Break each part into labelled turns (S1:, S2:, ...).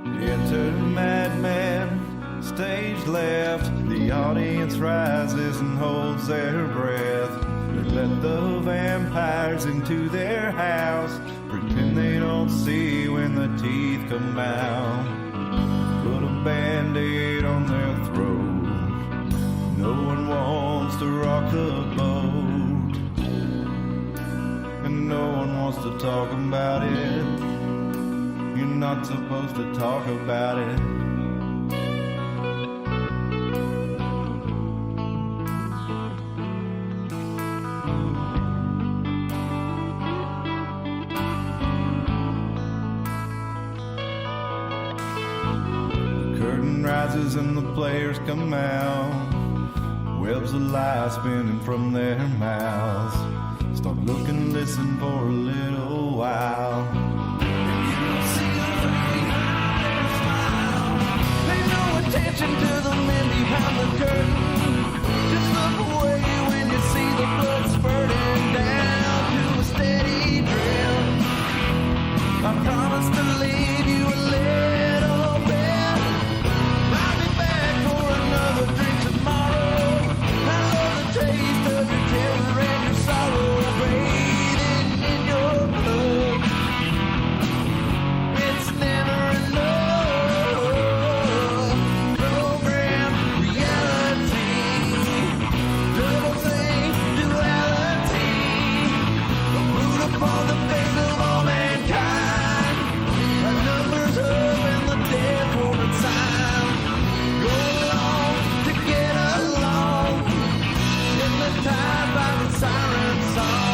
S1: Enter madman, stage left. The audience rises and holds their breath. They let the vampires into their house, pretend they don't see when the teeth come out. Put a band-aid on their throat. No one wants to rock the boat, and no one wants to talk about it. You're not supposed to talk about it. The curtain rises and the players come out. Webs of light spinning from their mouths. Start looking, listen for a little while. Attention to the men behind the curtain. Just look away when you see the blood spurting down to a steady drip. I promise to leave you a little bit. I'll be back for another drink tomorrow. I love the taste of your terror and your sorrow bathing in your blood. It's never enough. Upon the face of all mankind, our numbers up and the dead for a time. Go along to get along, hypnotized by the siren song.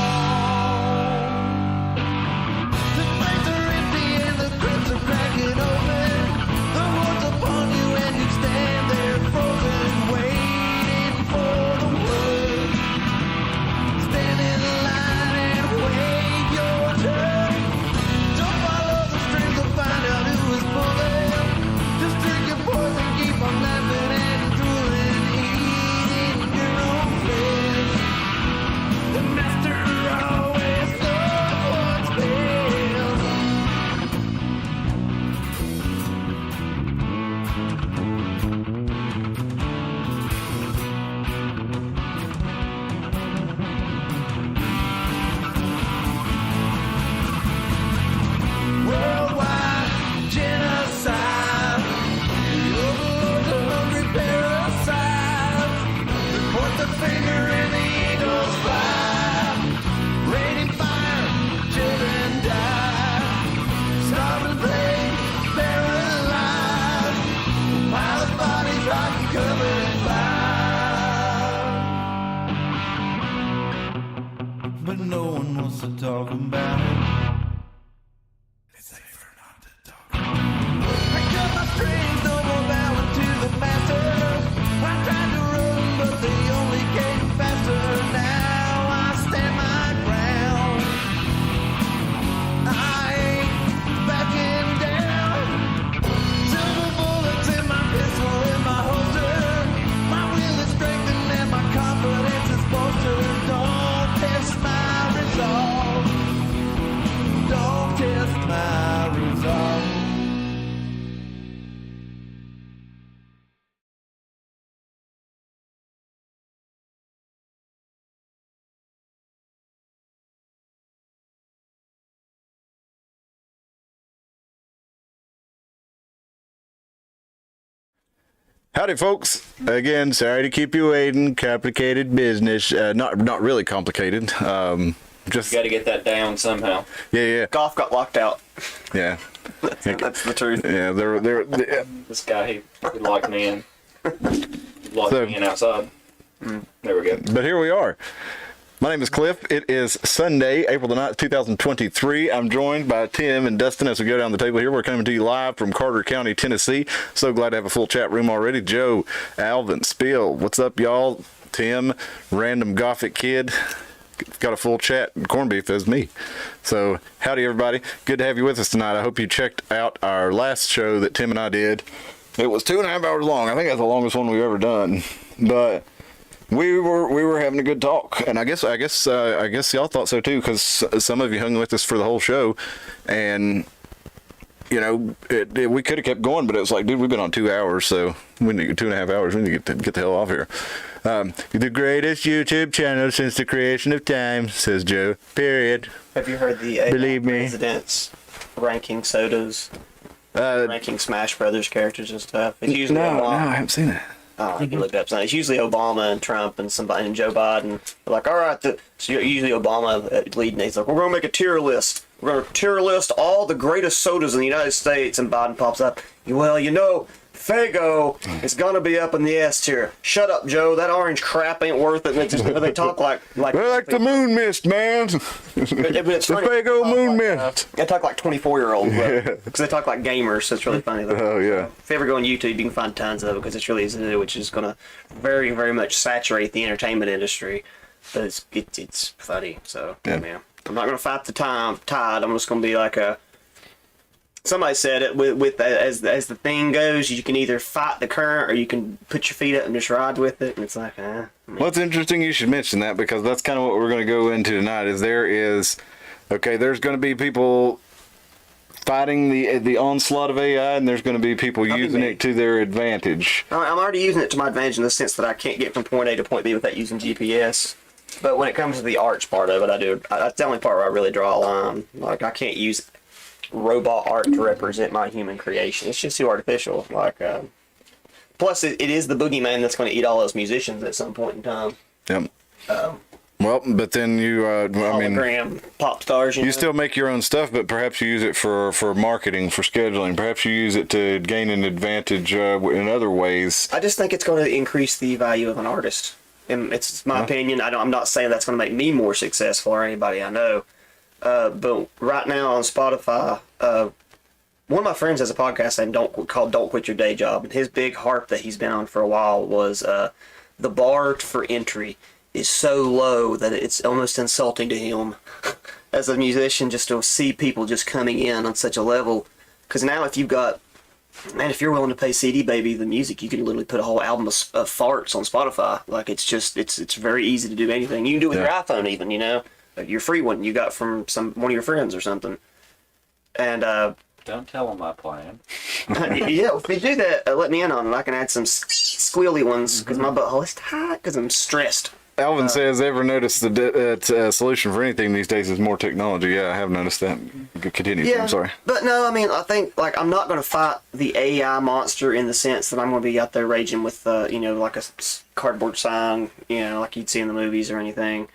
S1: The flames are empty and the crypts are cracking open. The horde's upon you and you stand there frozen, waiting for the word. Stand in line and wait. Don't follow the strings to find out who is pulling. Just drink your poison, keep on laughing and drooling, eating your own flesh. The master always knows what's worldwide genocide. The overlords of hungry parasites. They point the finger and the eagles fly. Raining fire, children die. Starving plague, paralyzed. While the bodies rot and covered in fire. But no one wants to talk about it. Strings no more bowing to the master. I tried to run, but they only came faster. Now I stand my ground. I ain't backing down. Silver bullets in my pistol in my holster. My will is strengthened and my confidence is bolstered. Don't test my resolve. Don't test my resolve. Howdy, folks. Again, sorry to keep you waiting. Complicated business. Not really complicated. Just
S2: got to get that down somehow.
S1: Yeah.
S3: Golf got locked out.
S1: Yeah.
S3: That's the truth.
S1: Yeah, they're
S2: This guy, he locked me in. He locked me in outside. There we go.
S1: But here we are. My name is Cliff. It is Sunday, April the 9th, 2023. I'm joined by Tim and Dustin as we go down the table here. We're coming to you live from Carter County, Tennessee. So glad to have a full chat room already. Joe, Alvin, Spill, what's up, y'all? Tim, random Gothic kid. Got a full chat. Corned beef as me. So howdy, everybody. Good to have you with us tonight. I hope you checked out our last show that Tim and I did. It was 2.5 hours long. I think that's the longest one we've ever done. But we were having a good talk, and I guess y'all thought so too, because some of you hung with us for the whole show, and you know, we could have kept going, but it was like, dude, we've been on 2 hours, so we need 2.5 hours. We need to get the hell off here. The greatest YouTube channel since the creation of time, says Joe. Period.
S3: Have you heard the AI
S1: Believe me.
S3: presidents ranking sodas, ranking Smash Brothers characters and stuff? It's usually
S1: No,
S3: Obama.
S1: I haven't seen that.
S3: Oh, I can look it up. It's usually Obama and Trump and somebody and Joe Biden. They're like, all right, so usually Obama leading. He's like, we're gonna make a tier list. We're gonna tier list all the greatest sodas in the United States. And Biden pops up. Well, you know, Fago is gonna be up in the S tier. Shut up, Joe. That orange crap ain't worth it. And they talk like
S1: They're like the moon mist, man.
S3: But it's
S1: The
S3: funny.
S1: Fago moon mist.
S3: They talk like 24-year-olds because they talk like gamers. So it's really funny.
S1: Oh, yeah.
S3: If you ever go on YouTube, you can find tons of it because it's really easy to do, which is going to very, very much saturate the entertainment industry. But it's funny. So,
S1: Yeah.
S3: man, I'm not going to fight the tide. I'm just going to be like a. Somebody said it with as the thing goes, you can either fight the current or you can put your feet up and just ride with it. And it's like,
S1: Well, it's interesting you should mention that because that's kind of what we're going to go into tonight. There's going to be people fighting the onslaught of AI, and there's going to be people using it to their advantage.
S3: I'm already using it to my advantage in the sense that I can't get from point A to point B without using GPS. But when it comes to the arts part of it, I do. That's the only part where I really draw a line. Like, I can't use robot art to represent my human creation. It's just too artificial. Like, plus it is the boogeyman that's going to eat all those musicians at some point in time.
S1: Yep. Well, but then you, I mean,
S3: Hologram pop stars.
S1: you still make your own stuff, but perhaps you use it for marketing, for scheduling. Perhaps you use it to gain an advantage in other ways.
S3: I just think it's going to increase the value of an artist. And it's my opinion. I'm not saying that's going to make me more successful or anybody I know. But right now on Spotify, one of my friends has a podcast called Don't Quit Your Day Job. And his big harp that he's been on for a while was the bar for entry is so low that it's almost insulting to him as a musician just to see people just coming in on such a level. Because now if you're willing to pay CD Baby the music, you can literally put a whole album of farts on Spotify. Like, it's very easy to do anything. You can do it with your iPhone even, you know. Your free one you got from one of your friends or something. And
S2: Don't tell them my plan.
S3: yeah, if you do that, let me in on it. I can add some squealy ones because my butthole is tight because I'm stressed.
S1: Alvin says, ever noticed the solution for anything these days is more technology? Yeah, I have noticed that. Continue.
S3: Yeah,
S1: I'm sorry.
S3: But no, I mean, I think, like, I'm not going to fight the AI monster in the sense that I'm going to be out there raging with, like a cardboard sign, like you'd see in the movies or anything.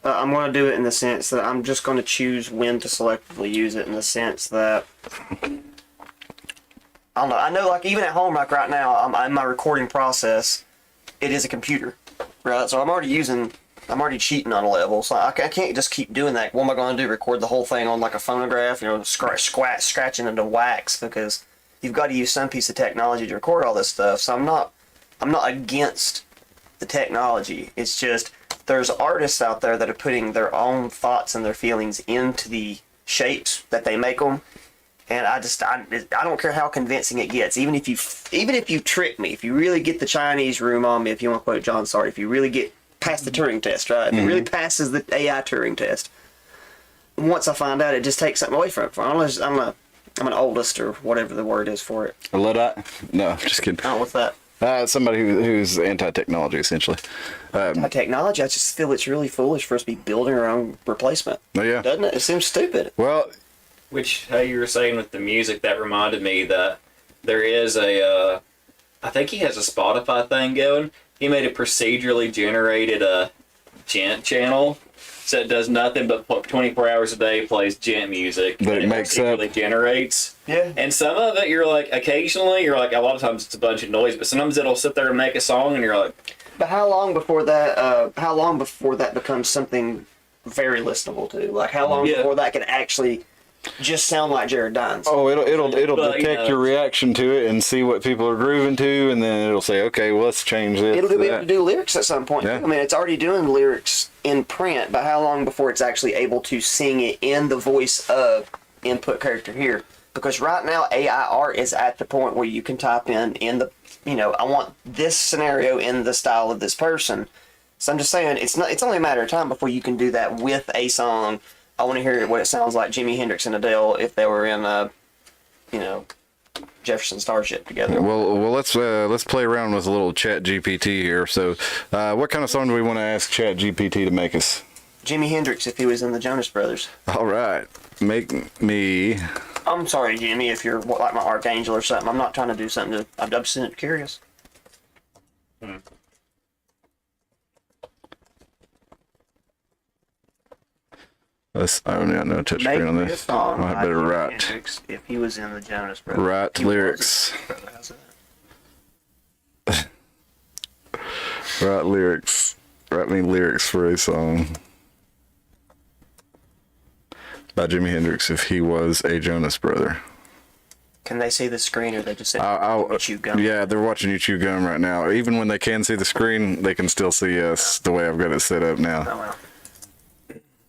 S3: I'm going to do it in the sense that I'm just going to choose when to selectively use it in the sense that, I don't know, I know, like, even at home, like right now, I'm in my recording process, it is a computer, right? So I'm already cheating on a level, so I can't just keep doing that. What am I going to do, record the whole thing on like a phonograph, scratching into wax, because you've got to use some piece of technology to record all this stuff. So I'm not against the technology. It's just, there's artists out there that are putting their own thoughts and their feelings into the shapes that they make them, and I don't care how convincing it gets. Even if you trick me, if you really get the Chinese room on me, if you want to quote John Sartre, if you really get past the Turing test, right? If it really passes the AI Turing test, once I find out, it just takes something away from it. I'm an oldest or whatever the word is for it.
S1: A Luddite? No, just kidding.
S3: Oh, what's that?
S1: Somebody who's anti-technology, essentially.
S3: Technology, I just feel it's really foolish for us to be building our own replacement.
S1: Oh, yeah.
S3: Doesn't it? It seems stupid.
S1: Well,
S2: Which, how you were saying with the music, that reminded me that there is I think he has a Spotify thing going. He made a procedurally generated gent channel. So it does nothing but 24 hours a day plays gent music
S1: that it makes up.
S2: Procedurally generates.
S3: Yeah.
S2: And some of it, you're like, occasionally, you're like, a lot of times it's a bunch of noise, but sometimes it'll sit there and make a song, and you're like.
S3: But how long before that becomes something very listenable to? Like, how long before that can actually just sound like Jared Dines?
S1: Oh, it'll
S2: But,
S1: detect your reaction to it and see what people are grooving to, and then it'll say, okay, well, let's change this.
S3: It'll be able to do lyrics at some point.
S1: Yeah.
S3: I mean, it's already doing lyrics in print, but how long before it's actually able to sing it in the voice of input character here? Because right now, AI art is at the point where you can type in the, I want this scenario in the style of this person. So I'm just saying, it's only a matter of time before you can do that with a song. I want to hear what it sounds like Jimi Hendrix and Adele if they were in Jefferson Starship together.
S1: Well, let's play around with a little Chat GPT here. So, what kind of song do we want to ask Chat GPT to make us?
S3: Jimi Hendrix, if he was in the Jonas Brothers.
S1: All right, make me.
S3: I'm sorry, Jimmy, if you're like my archangel or something. I'm not trying to do something. I'm just curious.
S1: I don't got no touch screen on
S3: Make me a
S1: this.
S3: song
S1: I
S3: by
S1: better
S3: Jimi
S1: write.
S3: Hendrix if he was in the Jonas Brothers.
S1: Write
S3: He was.
S1: lyrics.
S3: How's that?
S1: Write lyrics. Write me lyrics for a song by Jimi Hendrix if he was a Jonas Brother.
S3: Can they see the screen, or they just say chew gum?
S1: Yeah, they're watching you chew gum right now. Even when they can see the screen, they can still see us the way I've got it set up now.
S3: Oh well.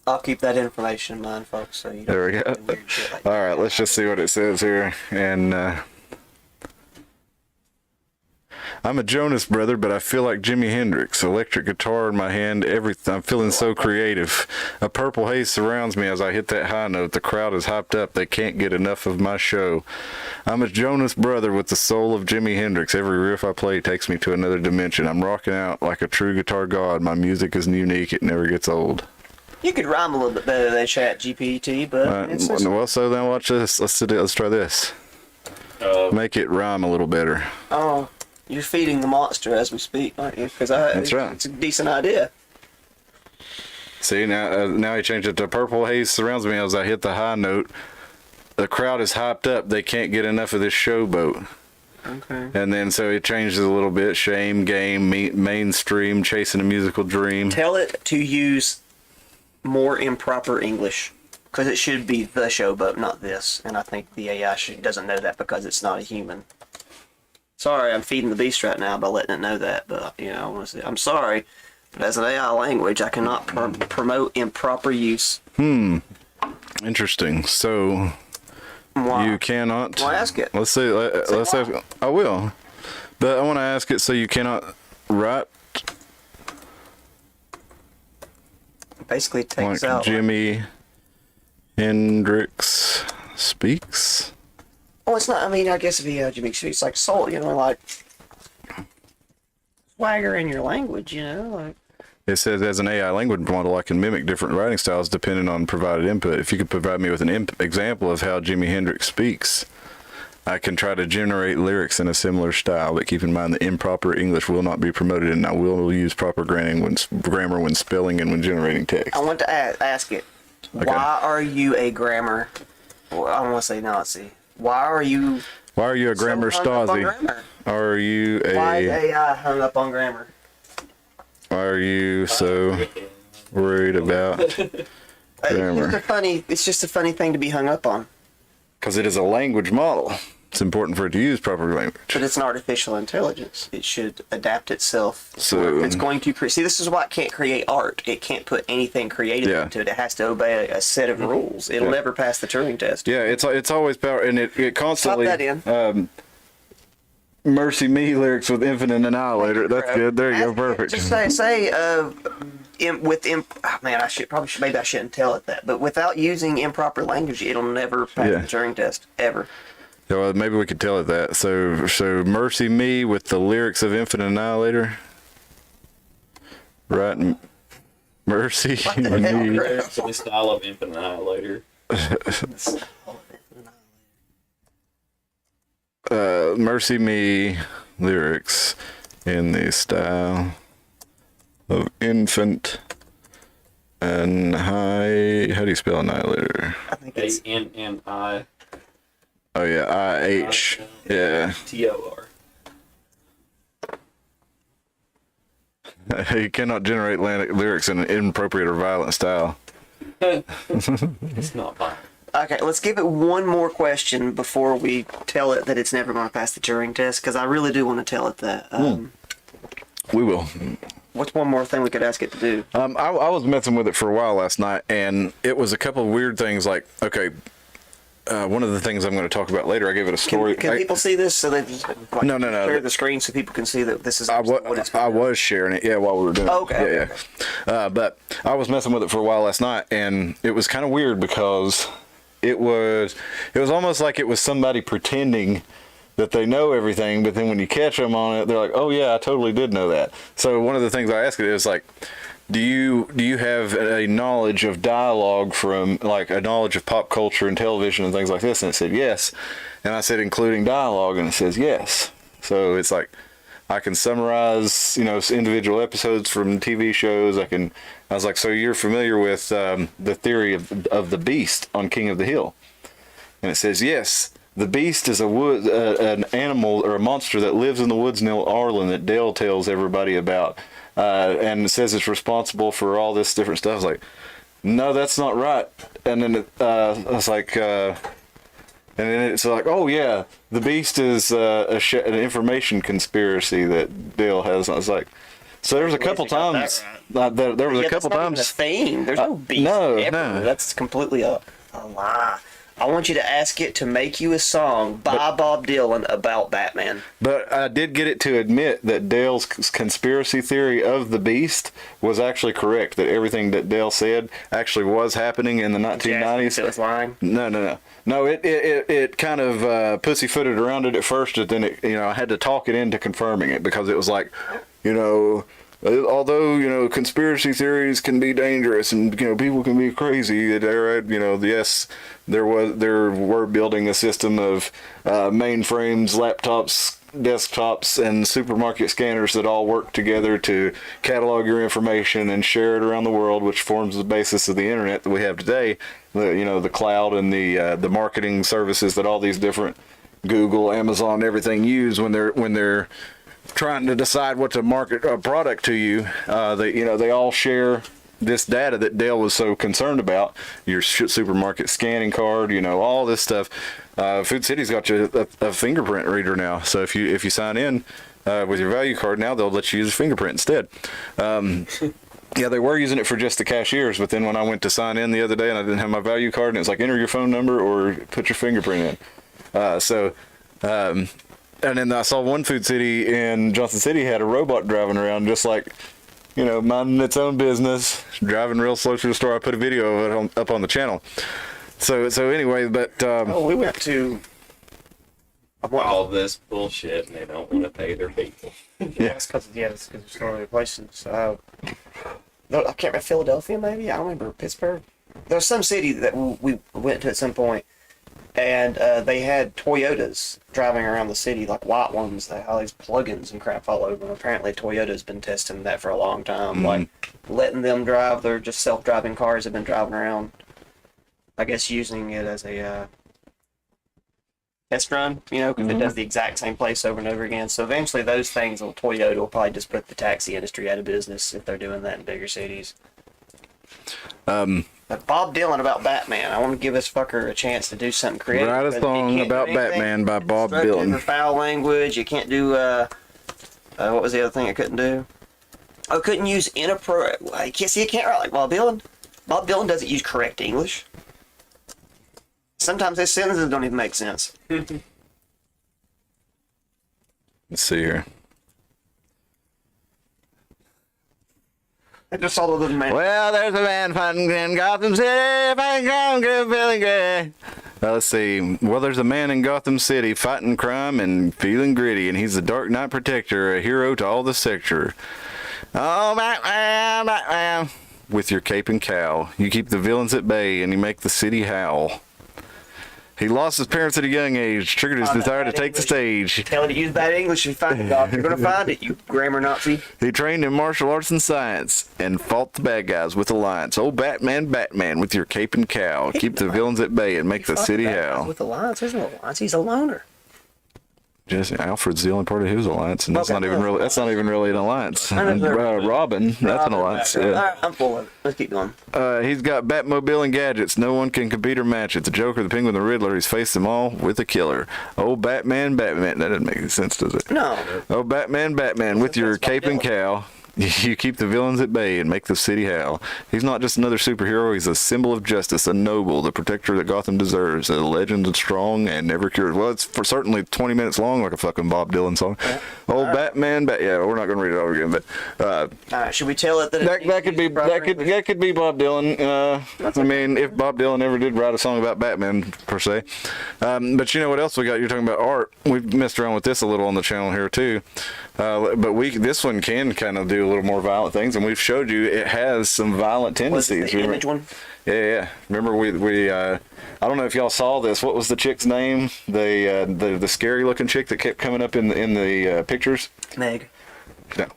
S3: I'll keep that information in mind, folks. So you don't
S1: There we go.
S3: do weird shit like
S1: All
S3: that.
S1: right, let's just see what it says here. And I'm a Jonas Brother, but I feel like Jimi Hendrix. Electric guitar in my hand, everything. I'm feeling so creative. A purple haze surrounds me as I hit that high note. The crowd is hyped up. They can't get enough of my show. I'm a Jonas Brother with the soul of Jimi Hendrix. Every riff I play takes me to another dimension. I'm rocking out like a true guitar god. My music is unique. It never gets old.
S3: You could rhyme a little bit better than Chat GPT, but it's just,
S1: Well, so then watch this. Let's try this. Make it rhyme a little better.
S3: oh, you're feeding the monster as we speak, aren't you? Because
S1: That's right.
S3: It's a decent idea.
S1: See, now he changed it to purple haze surrounds me as I hit the high note. The crowd is hyped up. They can't get enough of this showboat.
S3: Okay.
S1: And then so he changes a little bit. Shame, game, mainstream, chasing a musical dream.
S3: Tell it to use more improper English, because it should be the showboat, not this. And I think the AI doesn't know that because it's not a human. Sorry, I'm feeding the beast right now by letting it know that. But I want to say I'm sorry, but as an AI language, I cannot promote improper use.
S1: Interesting. So
S3: Why?
S1: you cannot.
S3: Well, ask it.
S1: Let's see. Let's
S3: why.
S1: ask. I will, but I want to ask it. So you cannot write
S3: Basically, it
S1: like
S3: takes out.
S1: Jimi Hendrix speaks.
S3: Oh, it's not. I mean, I guess if you Jimmy speaks like soul, like swagger in your language, like.
S1: It says, as an AI language model, I can mimic different writing styles depending on provided input. If you could provide me with an example of how Jimi Hendrix speaks, I can try to generate lyrics in a similar style, but keep in mind that improper English will not be promoted, and I will use proper grammar when spelling and when generating text.
S3: I want to ask it,
S1: Okay.
S3: why are you a grammar? Well, I want to say Nazi. Why are you
S1: a grammar
S3: so hung up on
S1: Stasi?
S3: grammar?
S1: Are you
S3: Why is
S1: a?
S3: AI hung up on grammar?
S1: Why are you so worried about grammar?
S3: It's just a funny thing to be hung up on.
S1: Because it is a language model. It's important for it to use proper language.
S3: But it's an artificial intelligence. It should adapt itself.
S1: So-
S3: It's going to see. This is why it can't create art. It can't put anything creative
S1: Yeah.
S3: into it. It has to obey a set of rules. It'll
S1: Yeah.
S3: never pass the Turing test.
S1: Yeah, it's always power, and it constantly.
S3: Pop that in.
S1: Mercy Me lyrics with Infinite Annihilator. That's good. There you go. Perfect.
S3: Just say man, I shouldn't tell it that. But without using improper language, it'll never pass
S1: Yeah.
S3: the Turing test ever.
S1: Yeah, well, maybe we could tell it that. So Mercy Me with the lyrics of Infinite Annihilator. Right. Mercy
S3: the hell,
S1: Me.
S3: Greg?
S2: To the style of Infinite Annihilator.
S1: Mercy Me lyrics in the style of infant and high. How do you spell annihilator?
S3: I think it's
S2: A-N-N-I-T-O-R.
S1: Oh yeah, I-H. Yeah. You cannot generate lyrics in an inappropriate or violent style.
S2: It's not fine.
S3: okay. Let's give it one more question before we tell it that it's never going to pass the Turing test, because I really do want to tell it that.
S1: We will.
S3: What's one more thing we could ask it to do?
S1: I was messing with it for a while last night, and it was a couple of weird things. Like, okay, one of the things I'm going to talk about later, I gave it a story.
S3: Can people see this so they just
S1: No.
S3: share the screen so people can see that this is
S1: I
S3: what it's
S1: was sharing it, while we were doing
S3: Oh,
S1: it.
S3: okay,
S1: Yeah. But I was messing with it for a while last night, and it was kind of weird because it was almost like it was somebody pretending that they know everything, but then when you catch them on it, they're like, oh yeah, I totally did know that. So one of the things I asked it is like, do you have a knowledge of dialogue from, like, a knowledge of pop culture and television and things like this? And it said yes. And I said, including dialogue, and it says yes. So it's like, I can summarize, individual episodes from TV shows. I was like, so you're familiar with the theory of the beast on King of the Hill? And it says, yes, the beast is an animal or a monster that lives in the woods near Arlen that Dale tells everybody about. And it says it's responsible for all this different stuff. I was like, no, that's not right. And then I was like, and then it's like, oh yeah, the beast is an information conspiracy that Dale has. And I was like, so there was a couple times there was a couple times.
S3: That's not even a thing. There's no beast. No. That's completely a lie. I want you to ask it to make you a song by Bob Dylan about Batman.
S1: But I did get it to admit that Dale's conspiracy theory of the Beast was actually correct, that everything that Dale said actually was happening in the 1990s.
S3: It was lying?
S1: No. No, it kind of pussyfooted around it at first, but then I had to talk it into confirming it, because it was like, although conspiracy theories can be dangerous and people can be crazy, yes, there were building a system of mainframes, laptops, desktops, and supermarket scanners that all work together to catalog your information and share it around the world, which forms the basis of the internet that we have today. The cloud and the marketing services that all these different Google, Amazon, everything use when they're trying to decide what to market a product to you. They all share this data that Dale was so concerned about. Your supermarket scanning card, all this stuff. Food City's got you a fingerprint reader now. So if you sign in with your value card now, they'll let you use a fingerprint instead. Yeah, they were using it for just the cashiers, but then when I went to sign in the other day and I didn't have my value card, and it's like, enter your phone number or put your fingerprint in. And then I saw one Food City in Johnson City had a robot driving around just like, minding its own business, driving real slow to the store. I put a video of it up on the channel. So anyway, but...
S3: we went to...
S2: all this bullshit, and they don't want to pay their people.
S3: It's because there's so many places. No, I can't remember, Philadelphia maybe? I don't remember. Pittsburgh? There was some city that we went to at some point, and they had Toyotas driving around the city, like white ones. They had all these plugins and crap all over them. Apparently Toyota's been testing that for a long time, like letting them drive. They're just self-driving cars have been driving around, I guess, using it as a test run, because it does the exact same place over and over again. So eventually those things, Toyota will probably just put the taxi industry out of business if they're doing that in bigger cities. But Bob Dylan about Batman. I want to give this fucker a chance to do something creative.
S1: Write a song about Batman by Bob Dylan.
S3: Or foul language. You can't do, what was the other thing I couldn't do? I couldn't use inappropriate. I can't write like Bob Dylan. Bob Dylan doesn't use correct English. Sometimes his sentences don't even make sense.
S1: Let's see here.
S3: I just saw the little man.
S1: Well, there's a man fighting in Gotham City, fighting crime, feeling gritty. Let's see. Well, there's a man in Gotham City fighting crime and feeling gritty, and he's the Dark Knight Protector, a hero to all the sector. Oh, Batman, Batman. With your cape and cowl, you keep the villains at bay, and you make the city howl. He lost his parents at a young age, triggered his desire to take the stage.
S3: Tell him to use bad English and find it, Doc. You're going to find it, you grammar Nazi.
S1: He trained in martial arts and science and fought the bad guys with alliance. Oh, Batman, Batman, with your cape and cowl. Keep the villains at bay and make the city howl.
S3: With alliance? There's no alliance. He's a loner.
S1: Jesse Alfred's the only part of his alliance, and that's not even really an alliance. And, Robin, that's an alliance. Yeah.
S3: All right, I'm full of it. Let's keep going.
S1: He's got Batmobile and gadgets. No one can compete or match it. The Joker, the Penguin, the Riddler. He's faced them all with a killer. Oh, Batman, Batman. That doesn't make any sense, does it?
S3: No.
S1: Oh, Batman, Batman, with your cape and cowl. You keep the villains at bay and make the city howl. He's not just another superhero. He's a symbol of justice, a noble, the protector that Gotham deserves, a legend that's strong and never cured. Well, it's for certainly 20 minutes long, like a fucking Bob Dylan song. Old Batman, yeah, we're not going to read it over again, but
S3: All right, should we tell it that
S1: that could be that could be Bob Dylan. I mean, if Bob Dylan ever did write a song about Batman per se. But you know what else we got? You're talking about art. We've messed around with this a little on the channel here too. But this one can kind of do a little more violent things, and we've showed you it has some violent tendencies.
S3: Was it the image one?
S1: Yeah. Remember we I don't know if y'all saw this. What was the chick's name? The scary looking chick that kept coming up in the pictures.
S3: Meg.
S1: No.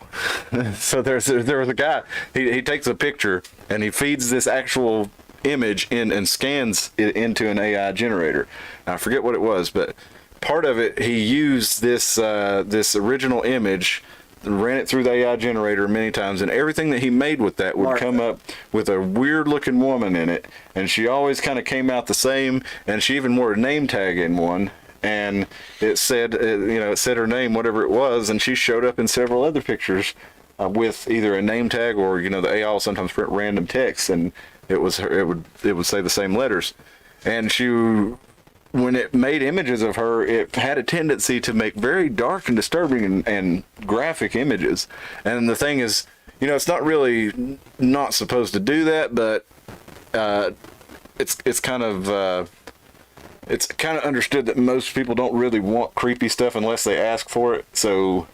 S1: So there was a guy. He takes a picture and he feeds this actual image in and scans it into an AI generator. Now, I forget what it was, but part of it, he used this original image, ran it through the AI generator many times, and everything that he made with that would come up with a weird looking woman in it, and she always kind of came out the same, and she even wore a name tag in one, and it said it said her name, whatever it was, and she showed up in several other pictures with either a name tag or the AI will sometimes print random text, and it would say the same letters, and when it made images of her, it had a tendency to make very dark and disturbing and graphic images. And the thing is, it's not really not supposed to do that, but it's kind of understood that most people don't really want creepy stuff unless they ask for it. So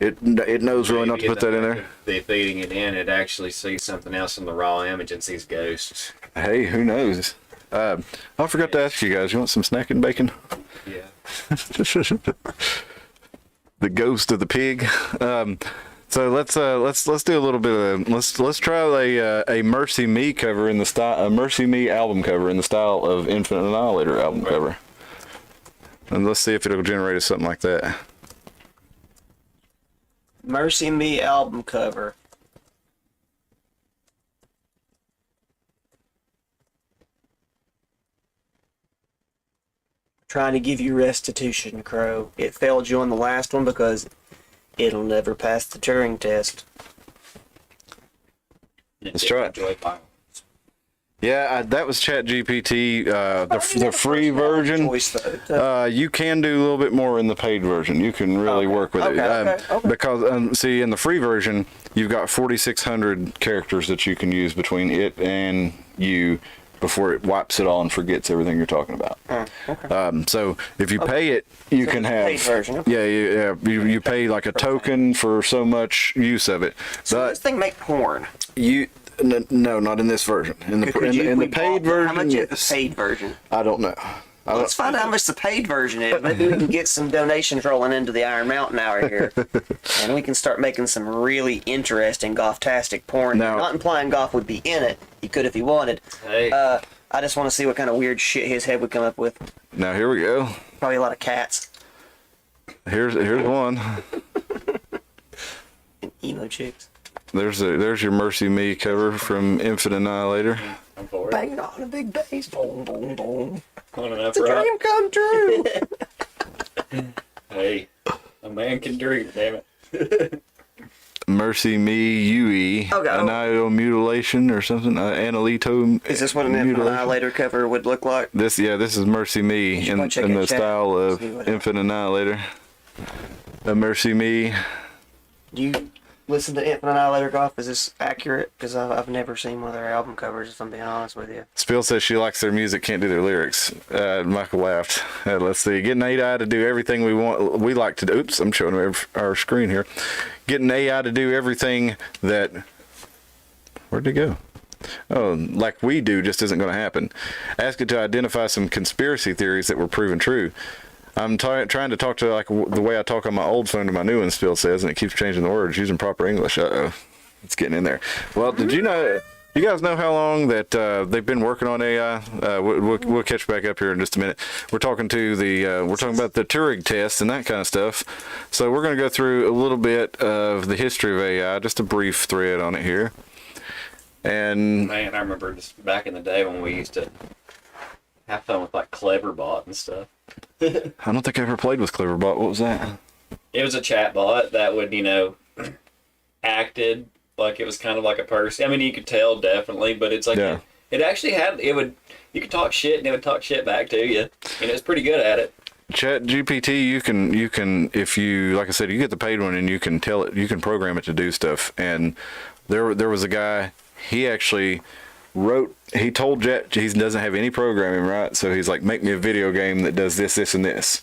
S1: it knows really not to put that in there.
S2: They're feeding it in, it actually sees something else in the raw image and sees ghosts.
S1: Hey, who knows? I forgot to ask you guys. You want some snack and bacon?
S2: Yeah.
S1: The ghost of the pig. So let's do a little bit of let's try a Mercy Me cover in the style a Mercy Me album cover in the style of Infinite Annihilator album cover, and let's see if it'll generate us something like that.
S3: Mercy Me album cover. Trying to give you restitution, Crow. It failed you on the last one because it'll never pass the Turing test.
S1: Let's try it. Yeah, that was ChatGPT, the free version. You can do a little bit more in the paid version. You can really work with it.
S3: Okay.
S1: Because, see, in the free version, you've got 4,600 characters that you can use between it and you before it wipes it all and forgets everything you're talking about. So if you pay it, you can have
S3: paid version.
S1: You pay like a token for so much use of it.
S3: So this thing make porn?
S1: No, not in this version. In the paid version.
S3: How much is the paid version?
S1: I don't know.
S3: Let's find out how much the paid version is. Maybe we can get some donations rolling into the Iron Mountain hour here, and we can start making some really interesting goth-tastic porn.
S1: Now,
S3: not implying goth would be in it. He could if he wanted.
S2: Hey.
S3: I just want to see what kind of weird shit his head would come up with.
S1: Now here we go.
S3: Probably a lot of cats.
S1: Here's one.
S3: And emo chicks.
S1: There's your Mercy Me cover from Infinite Annihilator.
S2: I'm for it.
S3: Banging on a big bass. Boom, boom, boom.
S2: It's
S3: a dream come true.
S2: Hey, a man can dream, damn it.
S1: Mercy Me UE. Annihilation mutilation or something. Annihilito.
S3: Is this what an Annihilator cover would look like?
S1: This is Mercy Me in the style of Infinite Annihilator. A Mercy Me.
S3: Do you listen to Infinite Annihilator Golf? Is this accurate? Because I've never seen one of their album covers, if I'm being honest with you.
S1: Spill says she likes their music, can't do their lyrics. Michael laughed. Let's see. Getting AI to do everything we like to do. Oops, I'm showing our screen here. Getting AI to do everything that... Where'd it go? Oh, like we do just isn't going to happen. Ask it to identify some conspiracy theories that were proven true. I'm trying to talk to like the way I talk on my old phone to my new one, Spill says, and it keeps changing the words using proper English. Uh-oh. It's getting in there. Well, did you know... You guys know how long that they've been working on AI? We'll catch back up here in just a minute. We're talking about the Turing test and that kind of stuff. So we're going to go through a little bit of the history of AI, just a brief thread on it here. And
S2: man, I remember just back in the day when we used to have fun with like Cleverbot and stuff.
S1: I don't think I ever played with Cleverbot. What was that?
S2: It was a chat bot that would, acted like it was kind of like a person. I mean, you could tell definitely, but it's like
S1: Yeah.
S2: it actually had you could talk shit and it would talk shit back to you. And it was pretty good at it.
S1: Chat GPT, you can if you, like I said, you get the paid one and you can tell it, you can program it to do stuff. And there was a guy, he actually he told Chat, he doesn't have any programming, right? So he's like, make me a video game that does this, this, and this,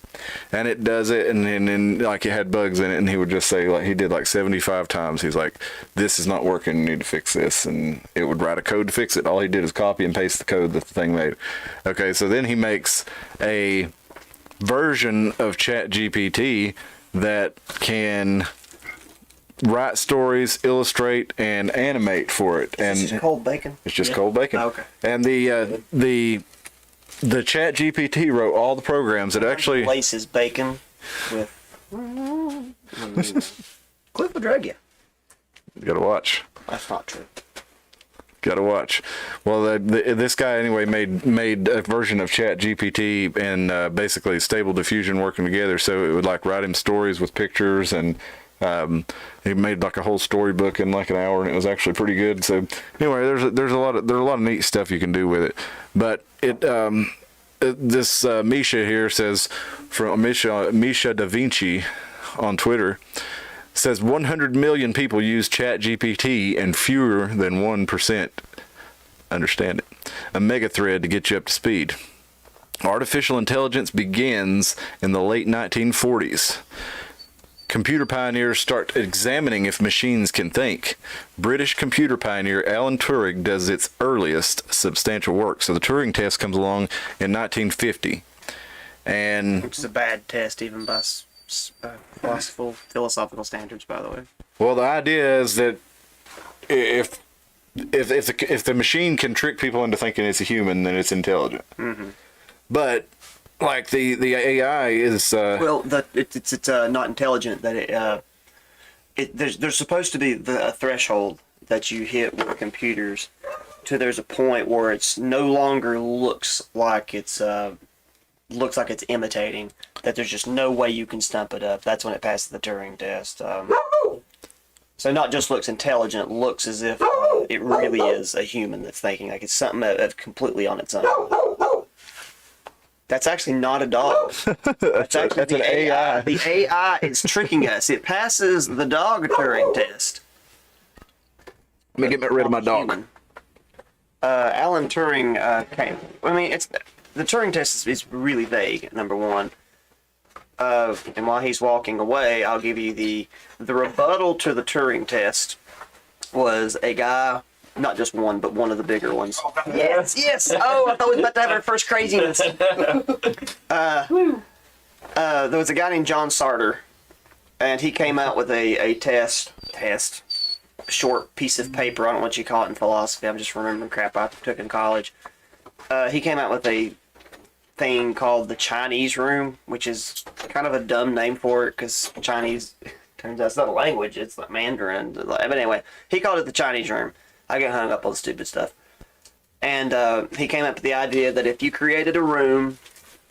S1: and it does it. And then like it had bugs in it, and he would just say, like, he did like 75 times. He's like, this is not working. You need to fix this, and it would write a code to fix it. All he did is copy and paste the code that the thing made. Okay, so then he makes a version of Chat GPT that can write stories, illustrate, and animate for it. And
S3: It's just cold bacon.
S1: it's just cold bacon.
S3: Okay.
S1: And the Chat GPT wrote all the programs that actually.
S3: Laces bacon with. Cliff will drag you.
S1: You gotta watch.
S3: That's not true.
S1: Gotta watch. Well, this guy anyway made a version of Chat GPT and basically Stable Diffusion working together, so it would like write him stories with pictures, and he made like a whole storybook in like an hour, and it was actually pretty good. So anyway, there's a lot of neat stuff you can do with it. But this Misha here says, from Misha Da Vinci on Twitter, says 100 million people use Chat GPT and fewer than 1% understand it. A mega thread to get you up to speed. Artificial intelligence begins in the late 1940s. Computer pioneers start examining if machines can think. British computer pioneer Alan Turing does its earliest substantial work. So the Turing test comes along in 1950. And
S3: Which is a bad test, even by philosophical standards, by the way.
S1: well, the idea is that if the machine can trick people into thinking it's a human, then it's intelligent. Mm-hmm. But like the AI is
S3: Well, it's not intelligent. That there's supposed to be a threshold that you hit with computers, to there's a point where it's no longer looks like it's imitating. That there's just no way you can stump it up. That's when it passes the Turing test. So not just looks intelligent, looks as if it really is a human that's thinking, like it's something completely on its own. That's actually not a dog. That's
S1: an AI.
S3: The AI is tricking us. It passes the dog Turing test.
S1: Let me get rid of my dog.
S3: Human. Alan Turing came. I mean, the Turing test is really vague. Number one. And while he's walking away, I'll give you the rebuttal to the Turing test was a guy, not just one, but one of the bigger ones. Yes, yes. Oh, I thought we were about to have our first craziness. There was a guy named John Sarter, and he came out with a test, short piece of paper. I don't know what you call it in philosophy. I'm just remembering crap I took in college. He came out with a thing called the Chinese room, which is kind of a dumb name for it because Chinese, turns out it's not a language, it's like Mandarin. But anyway, he called it the Chinese room. I get hung up on stupid stuff. And he came up with the idea that if you created a room,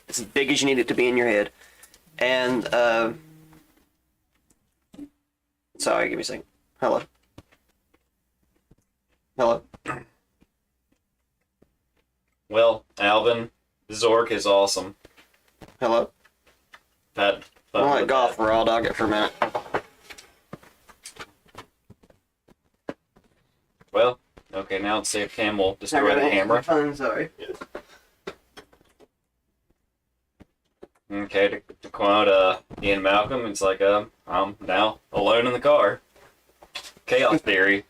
S3: it's as big as you need it to be in your head, and sorry, give me a second. Hello.
S2: Well, Alvin, Zork is awesome.
S3: Hello.
S2: Had
S3: I'm gonna let golf raw dog it for a minute.
S2: Well, okay, now let's see if Cam will destroy the camera.
S3: Phone, sorry.
S2: Okay, to quote Ian Malcolm, it's like, I'm now alone in the car. Chaos theory.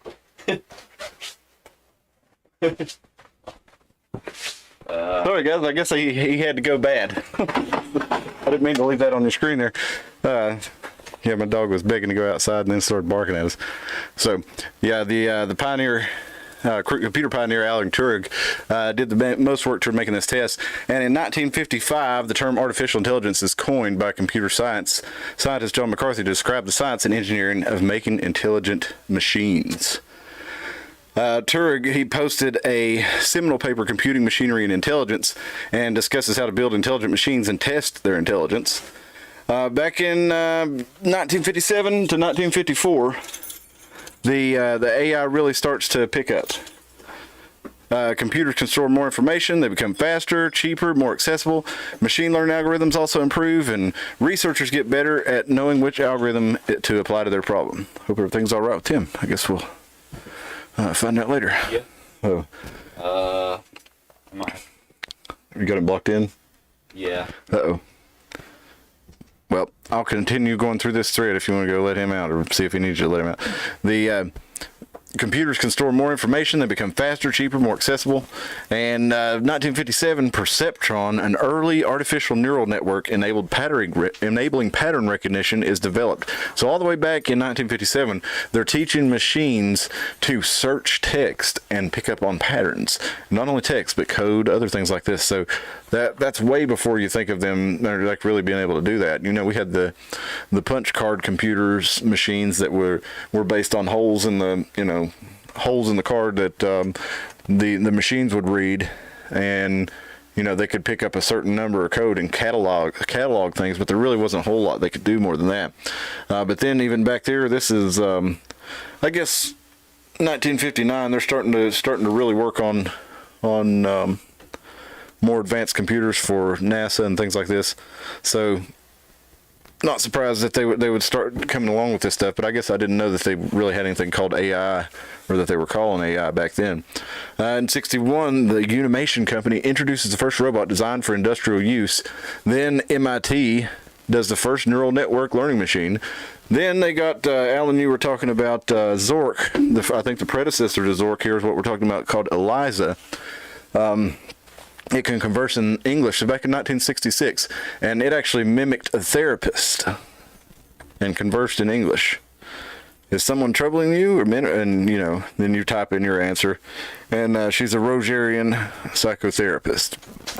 S1: Sorry guys, I guess he had to go bad. I didn't mean to leave that on your screen there. Yeah, my dog was begging to go outside and then started barking at us. So yeah, the pioneer, computer pioneer Alan Turing did the most work toward making this test. And in 1955, the term artificial intelligence is coined by computer scientist John McCarthy to describe the science and engineering of making intelligent machines. Turing, he posted a seminal paper, Computing Machinery and Intelligence, and discusses how to build intelligent machines and test their intelligence. Back in 1957 to 1954, the AI really starts to pick up. Computers can store more information. They become faster, cheaper, more accessible. Machine learning algorithms also improve, and researchers get better at knowing which algorithm to apply to their problem. Hope everything's all right with Tim. I guess we'll find out later.
S2: Yeah.
S1: Oh,
S2: I might have-
S1: you got it blocked in?
S2: yeah.
S1: Uh-oh. Well, I'll continue going through this thread if you want to go let him out, or see if he needs you to let him out. The computers can store more information. They become faster, cheaper, more accessible. And 1957, perceptron, an early artificial neural network enabling pattern recognition, is developed. So all the way back in 1957, they're teaching machines to search text and pick up on patterns. Not only text, but code, other things like this. So that's way before you think of them like really being able to do that. You know, we had the punch card computers machines that were based on holes in the card that the machines would read, and they could pick up a certain number of code and catalog things, but there really wasn't a whole lot they could do more than that. But then even back there, this is I guess 1959. They're starting to really work on more advanced computers for NASA and things like this. So not surprised that they would start coming along with this stuff, but I guess I didn't know that they really had anything called AI, or that they were calling AI back then. In 61, the Unimation company introduces the first robot designed for industrial use. Then MIT does the first neural network learning machine. Then they got, Alan, you were talking about Zork. I think the predecessor to Zork here is what we're talking about, called ELIZA. It can converse in English. So back in 1966, and it actually mimicked a therapist and conversed in English. Is someone troubling you? And then you type in your answer. And she's a Rogerian psychotherapist,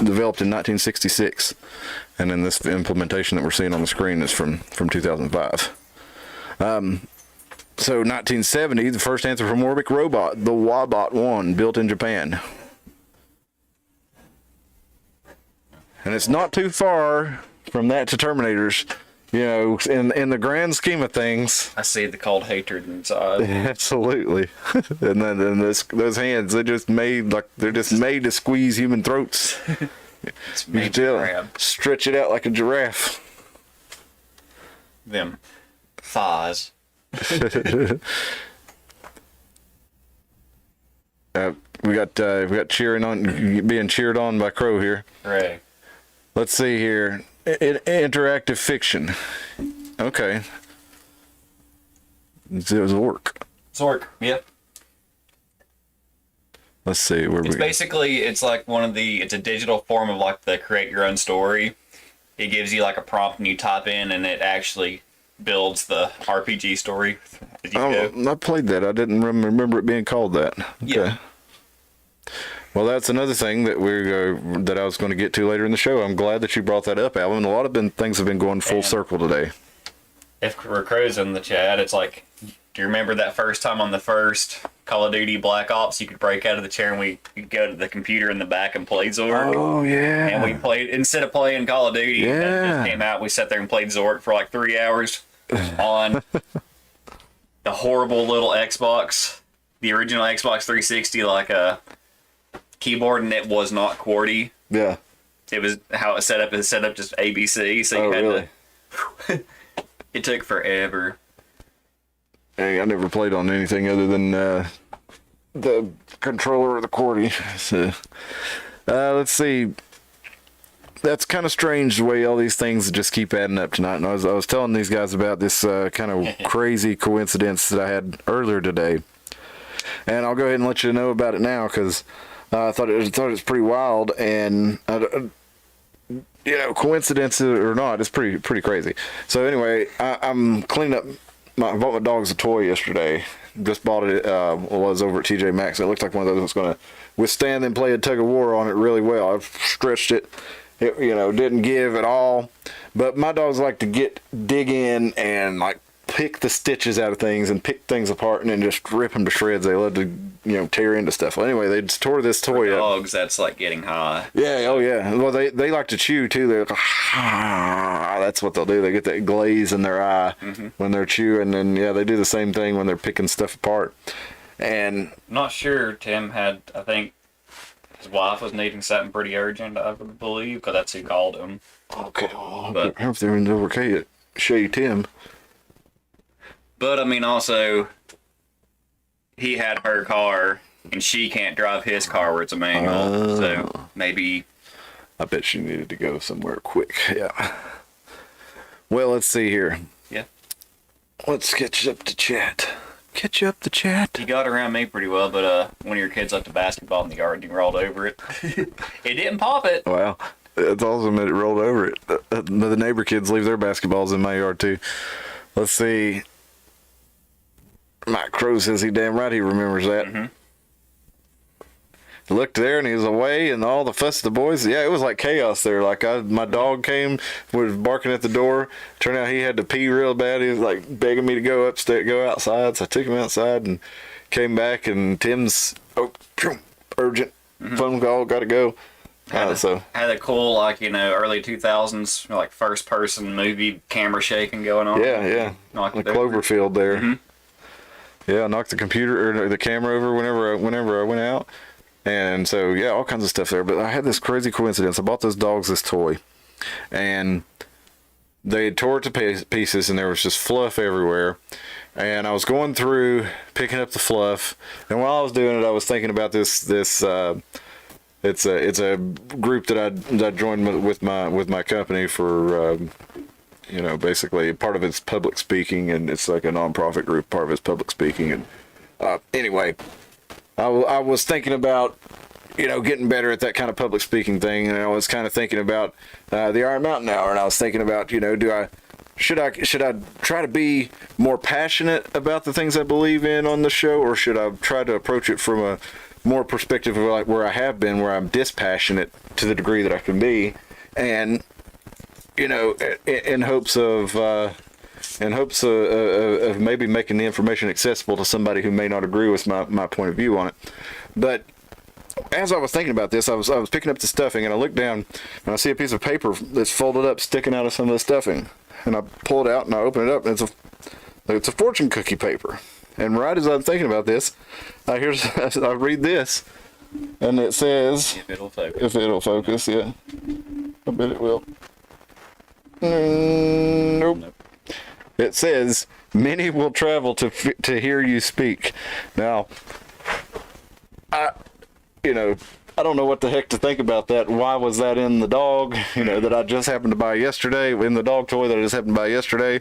S1: developed in 1966. And then this implementation that we're seeing on the screen is from 2005. So 1970, the first anthropomorphic robot, the Wabot 1, built in Japan. And it's not too far from that to Terminators, in the grand scheme of things.
S2: I see the cold hatred inside.
S1: Absolutely. And then those hands, they're just made to squeeze human throats.
S2: It's
S1: You
S2: made
S1: can
S2: to grab
S1: stretch it out like a giraffe.
S2: them thighs.
S1: We got being cheered on by Crow here.
S2: Right.
S1: Let's see here. Interactive fiction. Okay. Zork.
S2: Zork. Yeah.
S1: Let's see where
S2: It's basically, it's like it's a digital form of like the create your own story. It gives you like a prompt and you type in and it actually builds the RPG story as you go.
S1: I played that. I didn't remember it being called that. Okay.
S2: Yeah.
S1: Well, that's another thing that that I was going to get to later in the show. I'm glad that you brought that up, Alan. A lot of things have been going full circle today.
S2: If Crow's in the chat, it's like, do you remember that first time on the first Call of Duty Black Ops, you could break out of the chair and we could go to the computer in the back and play Zork?
S1: Oh, yeah.
S2: And we played, instead of playing Call of Duty, that
S1: Yeah.
S2: just came out, we sat there and played Zork for like 3 hours on the horrible little Xbox, the original Xbox 360, like a keyboard, and it was not QWERTY.
S1: Yeah.
S2: It was how it set up is set up just ABC, so you had
S1: really?
S2: to. It took forever.
S1: Hey, I never played on anything other than the controller or the QWERTY. So, let's see. That's kind of strange the way all these things just keep adding up tonight. And I was telling these guys about this kind of crazy coincidence that I had earlier today, and I'll go ahead and let you know about it now because I thought it was pretty wild, and coincidence or not, it's pretty crazy. So anyway, I'm cleaning up. I bought my dogs a toy yesterday. Just bought it. Was over at TJ Maxx. It looked like one of those that's going to withstand them playing tug of war on it really well. I've stretched it. It didn't give at all. But my dogs like to dig in and like pick the stitches out of things and pick things apart and then just rip them to shreds. They love to tear into stuff. Well, anyway, they just tore this toy up.
S2: Dogs, that's like getting high.
S1: Yeah, oh yeah. Well, they like to chew too. They're like, that's what they'll do. They get that glaze in their eye when they're chewing, and yeah, they do the same thing when they're picking stuff apart. And
S2: I'm not sure. Tim had, I think, his wife was needing something pretty urgent, I would believe, because that's who called him.
S1: okay, well,
S2: But-
S1: I hope they're okay at Shay Tim.
S2: But I mean, also, he had her car, and she can't drive his car where it's a manual. So maybe.
S1: I bet she needed to go somewhere quick. Yeah. Well, let's see here.
S2: Yeah.
S1: Let's catch up to chat. Catch up to chat.
S2: You got around me pretty well, but one of your kids left a basketball in the yard and you rolled over it. It didn't pop it.
S1: Wow. It's awesome that it rolled over it. The neighbor kids leave their basketballs in my yard too. Let's see. Mike Crow says he damn right he remembers that. Looked there and he was away, and all the fuss of the boys. Yeah, it was like chaos there. Like my dog came, was barking at the door. Turned out he had to pee real bad. He was like begging me to go upstairs, go outside. So I took him outside and came back. And Tim's urgent phone call, got to go. So
S2: Had a cool, like, early 2000s, like first person movie camera shaking going on.
S1: yeah,
S2: Knocked
S1: the
S2: it over.
S1: Cloverfield there. Yeah, I knocked the computer or the camera over whenever I went out. And so, yeah, all kinds of stuff there. But I had this crazy coincidence. I bought those dogs this toy, and they had tore it to pieces, and there was just fluff everywhere. And I was going through picking up the fluff, and while I was doing it, I was thinking about this. It's a group that I joined with my company for basically part of it's public speaking, and it's like a nonprofit group. Part of it's public speaking, and anyway. I was thinking about, getting better at that kind of public speaking thing, and I was kind of thinking about the Iron Mountain Hour, and I was thinking about, should I try to be more passionate about the things I believe in on the show, or should I try to approach it from a more perspective of like where I have been, where I'm dispassionate to the degree that I can be, and in hopes of maybe making the information accessible to somebody who may not agree with my point of view on it. But as I was thinking about this, I was picking up the stuffing, and I looked down and I see a piece of paper that's folded up sticking out of some of the stuffing, and I pull it out and I open it up, and it's a fortune cookie paper. And right as I'm thinking about this, I read this, and it says,
S2: If it'll focus.
S1: if it'll focus, yeah, I bet it will. Nope. It says, many will travel to hear you speak. Now, I don't know what the heck to think about that. Why was that in the dog, that I just happened to buy yesterday, in the dog toy that I just happened to buy yesterday?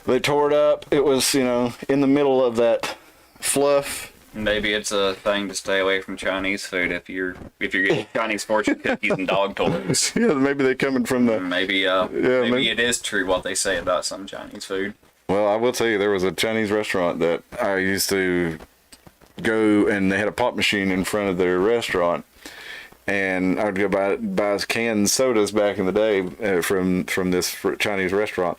S1: They tore it up. It was, in the middle of that fluff.
S2: Maybe it's a thing to stay away from Chinese food if you're getting Chinese fortune cookies and dog toys.
S1: Yeah, maybe they're coming from the...
S2: Maybe
S1: maybe.
S2: it is true what they say about some Chinese food.
S1: Well, I will tell you, there was a Chinese restaurant that I used to go, and they had a pop machine in front of their restaurant, and I'd go buy canned sodas back in the day from this Chinese restaurant.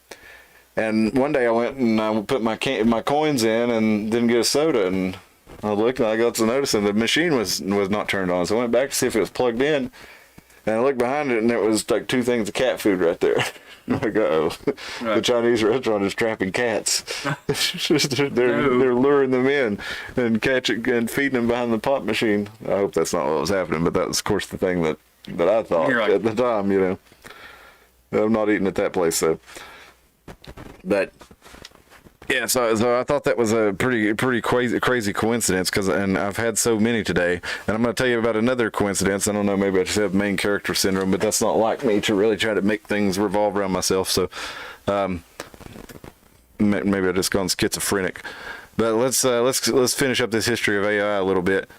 S1: And one day I went and I put my coins in and didn't get a soda, and I looked and I got to notice, and the machine was not turned on. So I went back to see if it was plugged in, and I looked behind it, and there was like 2 things of cat food right there. I'm like, uh-oh, the Chinese restaurant is trapping cats. They're luring them in and catching and feeding them behind the pop machine. I hope that's not what was happening, but that was, of course, the thing that I thought at the time. I'm not eating at that place, so. But yeah, so I thought that was a pretty crazy coincidence, and I've had so many today, and I'm going to tell you about another coincidence. I don't know, maybe I just have main character syndrome, but that's not like me to really try to make things revolve around myself. So maybe I just gone schizophrenic. But let's finish up this history of AI a little bit.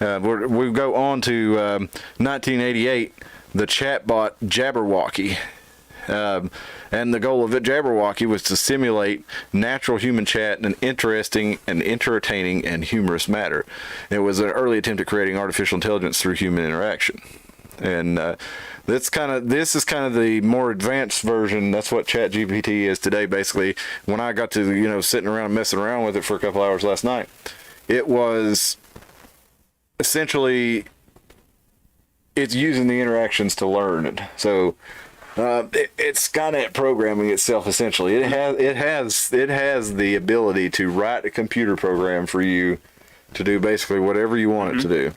S1: We go on to 1988, the chatbot Jabberwocky. And the goal of it, Jabberwocky, was to simulate natural human chat in an interesting and entertaining and humorous manner. It was an early attempt at creating artificial intelligence through human interaction. And this is kind of the more advanced version. That's what ChatGPT is today, basically. When I got to, sitting around messing around with it for a couple hours last night, it was essentially, it's using the interactions to learn it. So It's Skynet programming itself essentially. It has the ability to write a computer program for you to do basically whatever you want it to do.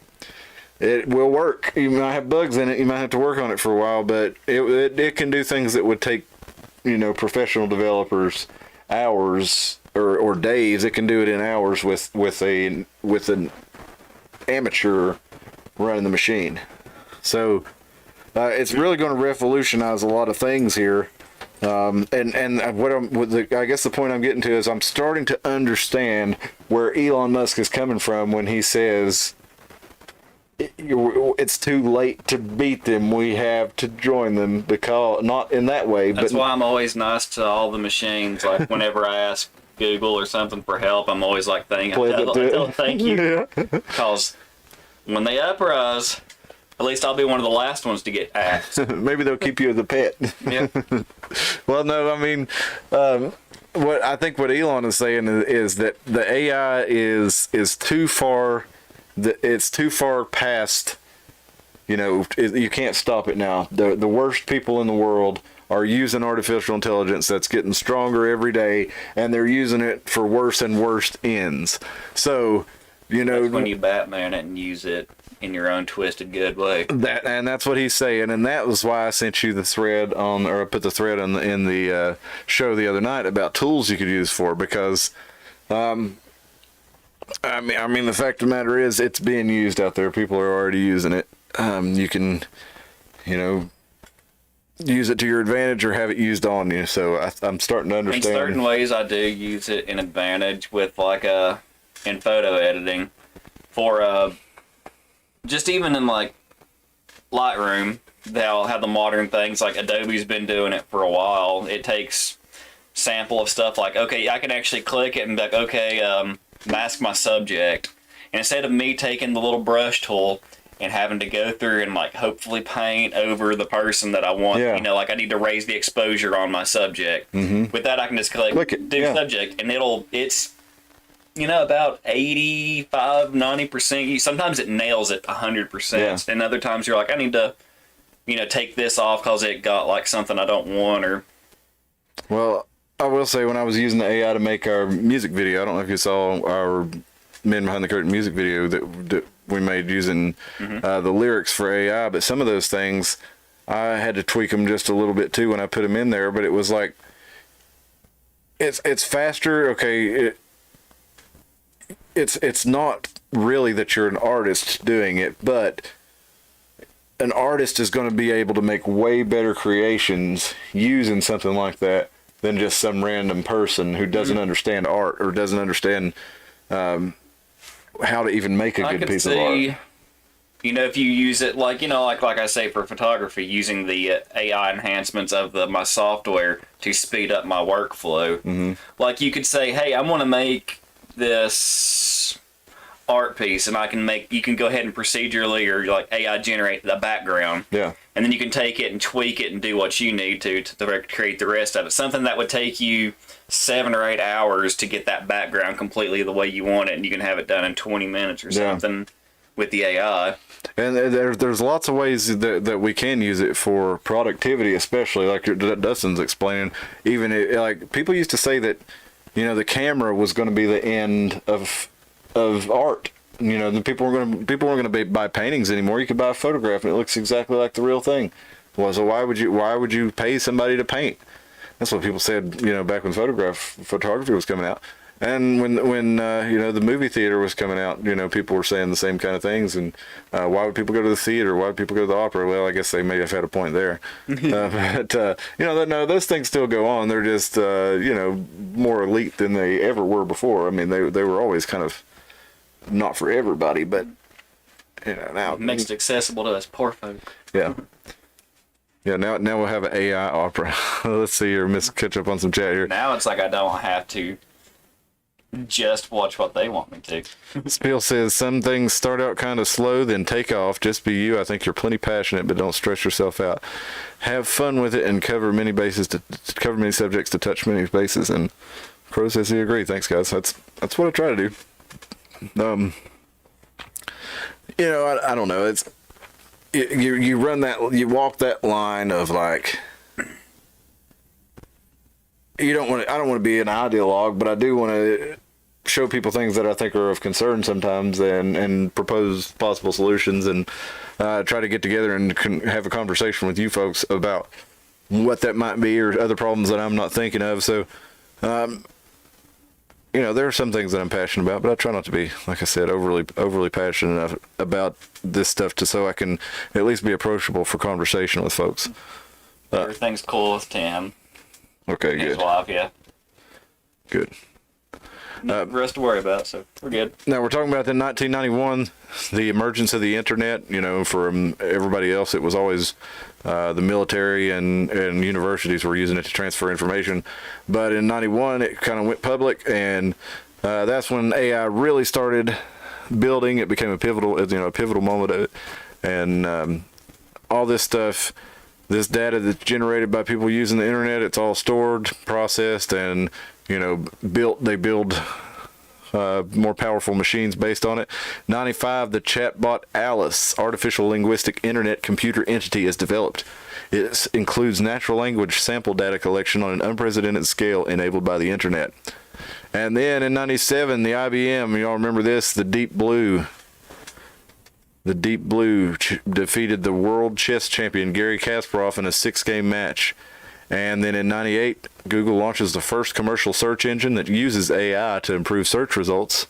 S1: It will work. You might have bugs in it. You might have to work on it for a while, but it can do things that would take, professional developers hours or days. It can do it in hours with an amateur running the machine. So it's really going to revolutionize a lot of things here. I guess the point I'm getting to is I'm starting to understand where Elon Musk is coming from when he says it's too late to beat them. We have to join them, because not in that way.
S2: That's why I'm always nice to all the machines. Like whenever I ask Google or something for help, I'm always like, I tell them thank you, because when they uprise, at least I'll be one of the last ones to get asked.
S1: Maybe they'll keep you as a pet.
S2: Yeah.
S1: Well, no, I mean, what Elon is saying is that the AI is too far. It's too far past. You can't stop it now. The worst people in the world are using artificial intelligence that's getting stronger every day, and they're using it for worse and worse ends. So,
S2: that's when you Batman it and use it in your own twisted good way.
S1: That's what he's saying, and that was why I sent you the thread I put the thread in the show the other night about tools you could use for, because I mean the fact of the matter is it's being used out there. People are already using it. You can use it to your advantage or have it used on you. So I'm starting to understand.
S2: In certain ways I do use it in advantage with in photo editing for just even in like Lightroom. They'll have the modern things, like Adobe's been doing it for a while. It takes sample of stuff like, okay, I can actually click it and be like, okay, mask my subject. And instead of me taking the little brush tool and having to go through and like hopefully paint over the person that I want, like I need to raise the exposure on my subject. Mm-hmm. With that, I can just click it, do subject, and it's about 85, 90%. Sometimes it nails it 100%. Yeah. And other times you're like, I need to, take this off because it got like something I don't want. Or
S1: well, I will say, when I was using the AI to make our music video, I don't know if you saw our Men Behind the Curtain music video that we made using the lyrics for AI, but some of those things I had to tweak them just a little bit too when I put them in there. But it was like, it's faster. Okay, it's not really that you're an artist doing it, but an artist is going to be able to make way better creations using something like that than just some random person who doesn't understand art or doesn't understand how to even make a good piece of art.
S2: If you use it like I say for photography, using the AI enhancements of my software to speed up my workflow. Mm-hmm. Like you could say, hey, I want to make this art piece, and you can go ahead and procedurally or like AI generate the background. Yeah. And then you can take it and tweak it and do what you need to create the rest of it. Something that would take you 7 or 8 hours to get that background completely the way you want it, and you can have it done in 20 minutes or something with the AI. And
S1: there's lots of ways that we can use it for productivity, especially like Dustin's explaining. Even like people used to say that, the camera was going to be the end of art. The people weren't going to buy paintings anymore. You could buy a photograph and it looks exactly like the real thing. Well, so why would you pay somebody to paint? That's what people said, back when photography was coming out. And when the movie theater was coming out, people were saying the same kind of things. And why would people go to the theater? Why would people go to the opera? Well, I guess they may have had a point there. But no, those things still go on. They're just more elite than they ever were before. I mean, they were always kind of not for everybody, but now
S2: makes it accessible to us poor folk.
S1: Yeah. Yeah, now we'll have an AI opera. Let's see here, catch up on some chat here.
S2: Now it's like I don't have to just watch what they want me to.
S1: Spiel says, some things start out kind of slow, then take off. Just be you. I think you're plenty passionate, but don't stress yourself out. Have fun with it and cover many subjects to touch many bases. And Crow says he agrees. Thanks, guys. That's what I try to do. I don't know. It's you run that, you walk that line of like, you don't want to, I don't want to be an ideologue, but I do want to show people things that I think are of concern sometimes, and propose possible solutions, and try to get together and have a conversation with you folks about what that might be, or other problems that I'm not thinking of. So, you know, there are some things that I'm passionate about, but I try not to be, like I said, overly passionate about this stuff, so I can at least be approachable for conversation with folks.
S2: Everything's cool with Tim.
S1: Okay,
S2: And his
S1: good.
S2: wife, yeah.
S1: Good.
S2: Nothing for us to worry about, so we're good.
S1: Now we're talking about in 1991, the emergence of the internet. You know, for everybody else, it was always the military and universities were using it to transfer information. But in 91, it kind of went public, and that's when AI really started building. It became a pivotal moment of it, and all this stuff. This data that's generated by people using the internet, it's all stored, processed, and, you know, they build more powerful machines based on it. 95, the chatbot Alice, artificial linguistic internet computer entity, is developed. It includes natural language sample data collection on an unprecedented scale enabled by the internet. And then in 97, the IBM, y'all remember this, the Deep Blue. The Deep Blue defeated the world chess champion Garry Kasparov in a 6-game match. And then in 98, Google launches the first commercial search engine that uses AI to improve search results.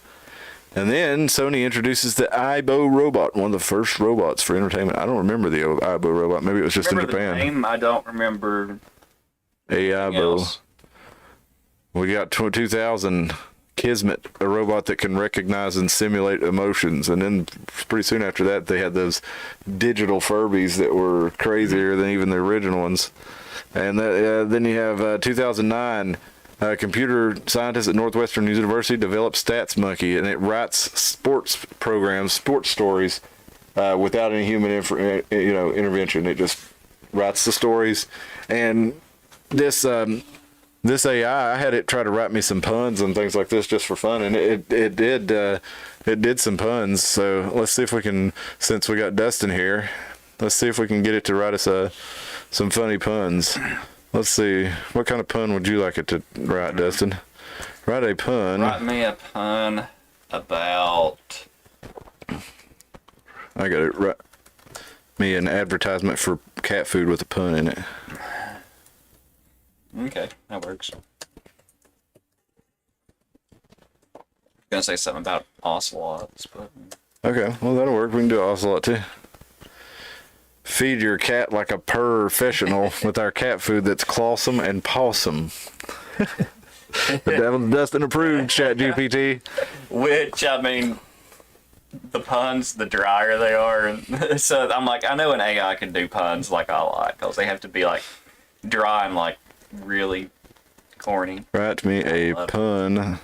S1: And then Sony introduces the Aibo robot, one of the first robots for entertainment. I don't remember the Aibo robot. Maybe it was just in Japan.
S2: The name? I don't remember.
S1: Aibo. We got 2000. Kismet, a robot that can recognize and simulate emotions. And then pretty soon after that, they had those digital Furbies that were crazier than even the original ones. And then you have 2009, computer scientists at Northwestern University developed Stats Monkey, and it writes sports programs, sports stories, without any human intervention. It just writes the stories. And this AI, I had it try to write me some puns and things like this just for fun, and it did some puns. So let's see if we can, since we got Dustin here, let's see if we can get it to write us some funny puns. Let's see, what kind of pun would you like it to write, Dustin? Write a pun.
S2: Write me a pun about...
S1: I got it. Write me an advertisement for cat food with a pun in it.
S2: Okay, that works. Gonna say something about ocelots, but...
S1: Okay, well that'll work. We can do ocelot too. Feed your cat like a professional with our cat food that's clawsome and pawsome. Dustin approved, ChatGPT.
S2: Which, I mean, the puns, the drier they are. And so I'm like, I know an AI can do puns like I like, because they have to be like dry and like really corny.
S1: Write me a pun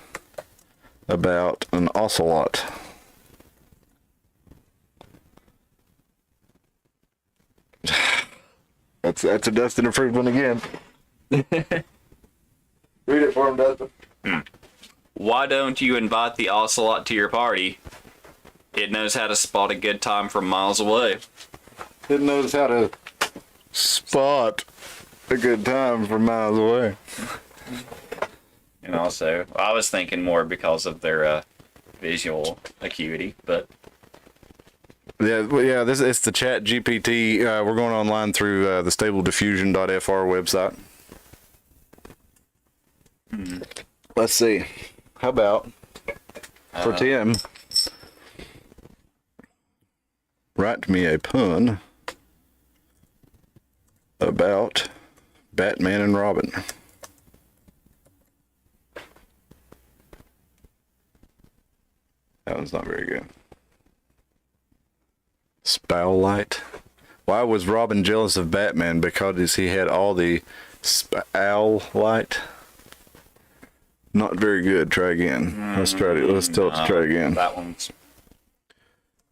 S1: about an ocelot. That's a Dustin approved one again. Read it for him, Dustin.
S2: Why don't you invite the ocelot to your party? It knows how to spot a good time from miles away.
S1: It knows how to spot a good time from miles away.
S2: And also, I was thinking more because of their visual acuity, but
S1: Yeah, it's the Chat GPT. We're going online through the StableDiffusion.fr website. Let's see. How about for Tim? Write me a pun about Batman and Robin. That one's not very good. Spowlight. Why was Robin jealous of Batman? Because he had all the spowlight. Not very good. Try again. Let's try it. Let's tell it to try again.
S2: That one's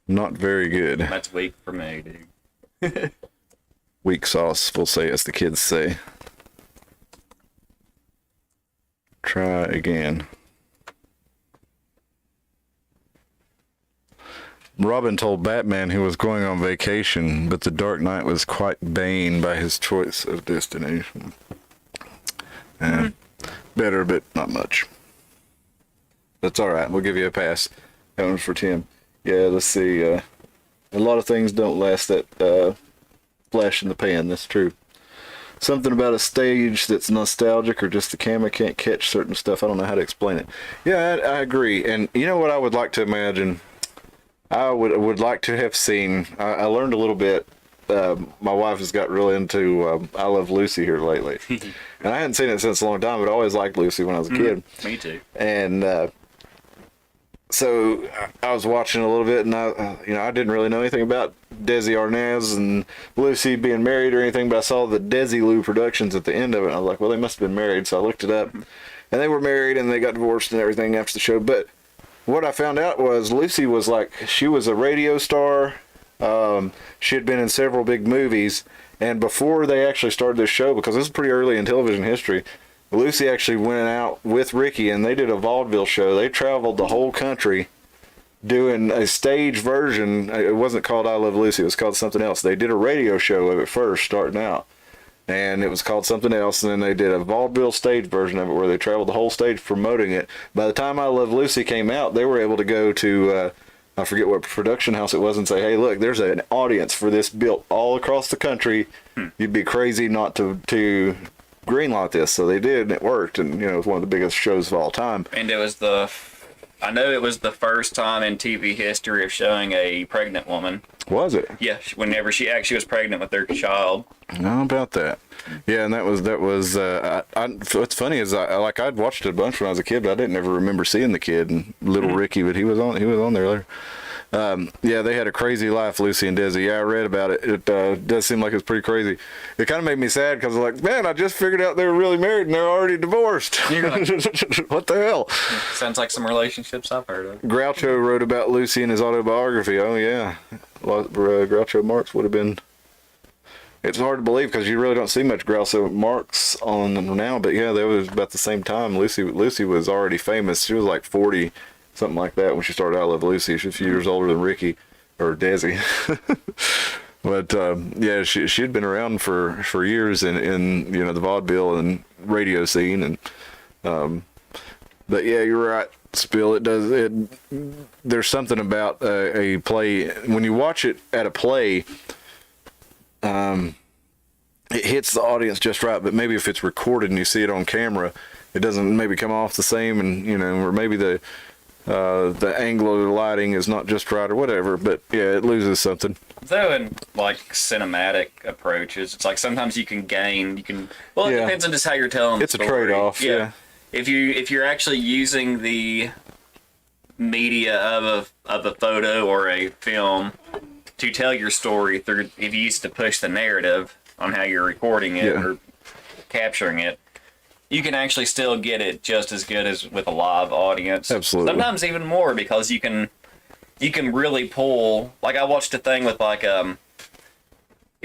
S1: not very good.
S2: that's weak for me, dude.
S1: Weak sauce, we'll say, as the kids say. Try again. Robin told Batman he was going on vacation, but the Dark Knight was quite bane by his choice of destination. better, but not much. That's all right. We'll give you a pass. That one's for Tim. Yeah, let's see. A lot of things don't last that flash in the pan. That's true. Something about a stage that's nostalgic, or just the camera can't catch certain stuff. I don't know how to explain it. Yeah, I agree. And you know what I would like to imagine? I would like to have seen. I learned a little bit. My wife has got really into I Love Lucy here lately, and I hadn't seen it since a long time. But I always liked Lucy when I was a kid.
S2: Me too.
S1: And so I was watching a little bit, and I didn't really know anything about Desi Arnaz and Lucy being married or anything, but I saw the Desi-Lou Productions at the end of it, and I was like, well, they must have been married. So I looked it up, and they were married, and they got divorced and everything after the show. But what I found out was Lucy was she was a radio star. She had been in several big movies, and before they actually started this show, because this is pretty early in television history, Lucy actually went out with Ricky, and they did a vaudeville show. They traveled the whole country doing a stage version. It wasn't called I Love Lucy. It was called something else. They did a radio show of it first, starting out, and it was called something else, and then they did a vaudeville stage version of it where they traveled the whole stage promoting it. By the time I Love Lucy came out, they were able to go to I forget what production house it was and say, hey, look, there's an audience for this built all across the country. You'd be crazy not to greenlight this. So they did, and it worked, and it was one of the biggest shows of all time.
S2: And it was I know it was the first time in TV history of showing a pregnant woman.
S1: Was it?
S2: Yeah, whenever she actually was pregnant with their child.
S1: How about that? Yeah, and that was what's funny is I'd watched it a bunch when I was a kid, but I didn't ever remember seeing the kid and little Ricky, but he was on there later. Yeah, they had a crazy life, Lucy and Desi. Yeah, I read about it. It does seem like it's pretty crazy. It kind of made me sad because I was like, man, I just figured out they were really married and they're already divorced. What the hell?
S2: Sounds like some relationships I've heard of.
S1: Groucho wrote about Lucy in his autobiography. Oh, yeah. Groucho Marx would have been... It's hard to believe because you really don't see much Groucho Marx on now, but yeah, that was about the same time. Lucy was already famous. She was like 40, something like that, when she started I Love Lucy. She's a few years older than Ricky, or Desi. But yeah, she'd been around for years in the vaudeville and radio scene, and but yeah, you're right, Spill. There's something about a play when you watch it at a play. It hits the audience just right, but maybe if it's recorded and you see it on camera, it doesn't maybe come off the same, and or maybe the angle of the lighting is not just right or whatever, but yeah, it loses something.
S2: Though in like cinematic approaches, it's like sometimes you can gain, it depends on just how you're telling the story.
S1: It's a trade-off, yeah.
S2: If you're actually using the media of a photo or a film to tell your story through, if you used to push the narrative on how you're recording it or capturing it, you can actually still get it just as good as with a live audience.
S1: Absolutely.
S2: Sometimes even more, because you can really pull. Like I watched a thing with it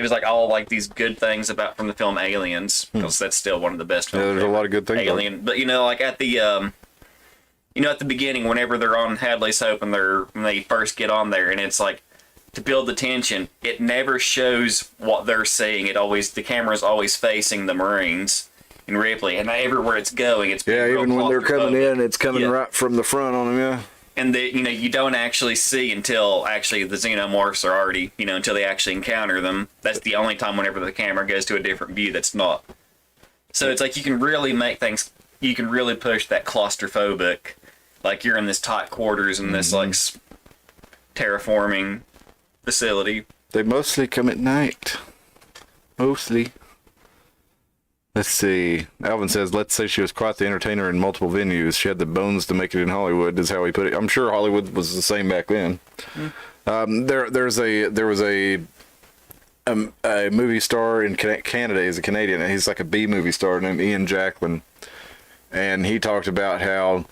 S2: was like all like these good things from the film Aliens, because that's still one of the best films.
S1: Yeah, there's a lot of good things.
S2: Alien, but like at the at the beginning, whenever they're on Hadley's Hope and when they first get on there, and it's like, to build the tension, it never shows what they're seeing. The camera's always facing the Marines and Ripley, and everywhere it's going, it's being
S1: even when they're coming in, it's coming right from the front on them. Yeah,
S2: and you don't actually see until actually the xenomorphs are already until they actually encounter them. That's the only time whenever the camera goes to a different view. That's not. So it's like you can really make things. You can really push that claustrophobic, like you're in this tight quarters in this like terraforming facility.
S1: They mostly come at night. Mostly. Let's see. Alvin says, let's say she was quite the entertainer in multiple venues. She had the bones to make it in Hollywood, is how he put it. I'm sure Hollywood was the same back then. There was a movie star in Canada. He's a Canadian, and he's like a B movie star named Ian Jacklin. And he talked about how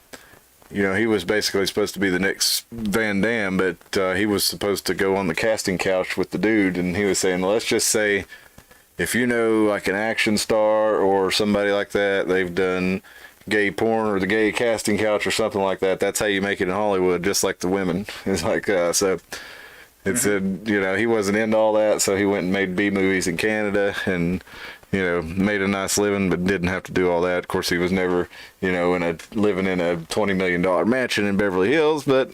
S1: he was basically supposed to be the next Van Damme, but he was supposed to go on the casting couch with the dude, and he was saying, well, let's just say if like an action star or somebody like that, they've done gay porn or the gay casting couch or something like that, that's how you make it in Hollywood, just like the women. It's like, so it said, he wasn't into all that, so he went and made B movies in Canada, and made a nice living, but didn't have to do all that. Of course, he was never, living in a $20 million mansion in Beverly Hills, but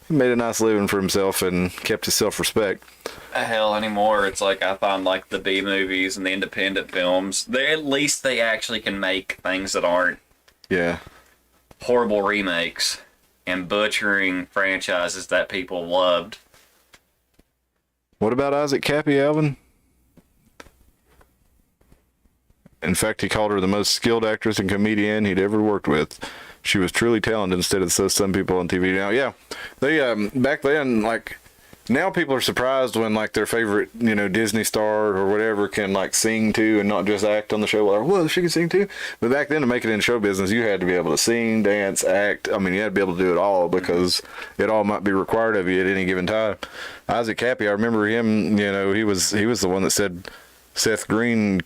S1: he made a nice living for himself and kept his self-respect.
S2: Hell, anymore, it's like I find like the B movies and the independent films, at least they actually can make things that aren't
S1: Yeah.
S2: horrible remakes and butchering franchises that people loved.
S1: What about Isaac Cappy, Alvin? In fact, he called her the most skilled actress and comedian he'd ever worked with. She was truly talented instead of some people on TV now. Yeah, they back then, like, now people are surprised when like their favorite, Disney star or whatever can like sing too and not just act on the show. Like, well, she can sing too. But back then, to make it in show business, you had to be able to sing, dance, act. I mean, you had to be able to do it all because it all might be required of you at any given time. Isaac Cappy, I remember him. He was the one that said Seth Green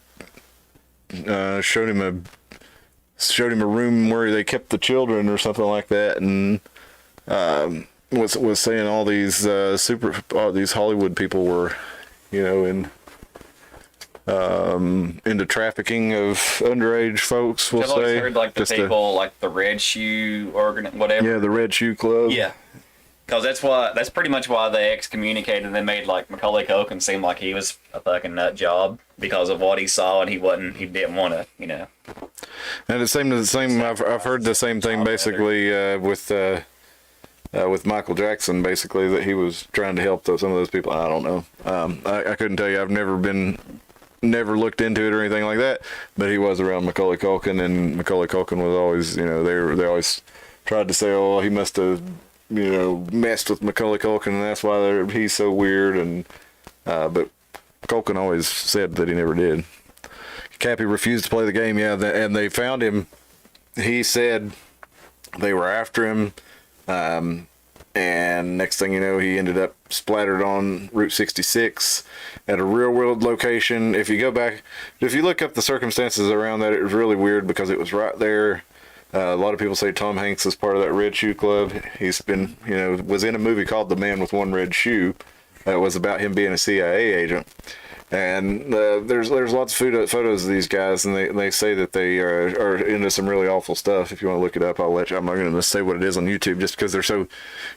S1: showed him a room where they kept the children or something like that, and was saying all these these Hollywood people were, into trafficking of underage folks. We'll
S2: I've always
S1: say
S2: heard like the people like the Red Shoe whatever.
S1: Yeah, the Red Shoe Club.
S2: Yeah. Because that's pretty much why they excommunicated and they made like Macaulay Culkin seem like he was a fucking nut job because of what he saw and he didn't want to,
S1: And the same. I've heard the same thing basically with Michael Jackson, basically that he was trying to help some of those people. I don't know. I couldn't tell you. I've never looked into it or anything like that. But he was around Macaulay Culkin, and Macaulay Culkin was always, they always tried to say, oh, he must have, messed with Macaulay Culkin, and that's why he's so weird. And but Culkin always said that he never did. Cappy refused to play the game. Yeah, and they found him. He said they were after him. And next thing you know, he ended up splattered on Route 66 at a real world location. If you look up the circumstances around that, it was really weird because it was right there. A lot of people say Tom Hanks is part of that Red Shoe Club. He's been, was in a movie called The Man with One Red Shoe. That was about him being a CIA agent. And there's lots of photos of these guys, and they say that they are into some really awful stuff. If you want to look it up, I'll let you. I'm not going to say what it is on YouTube just because they're so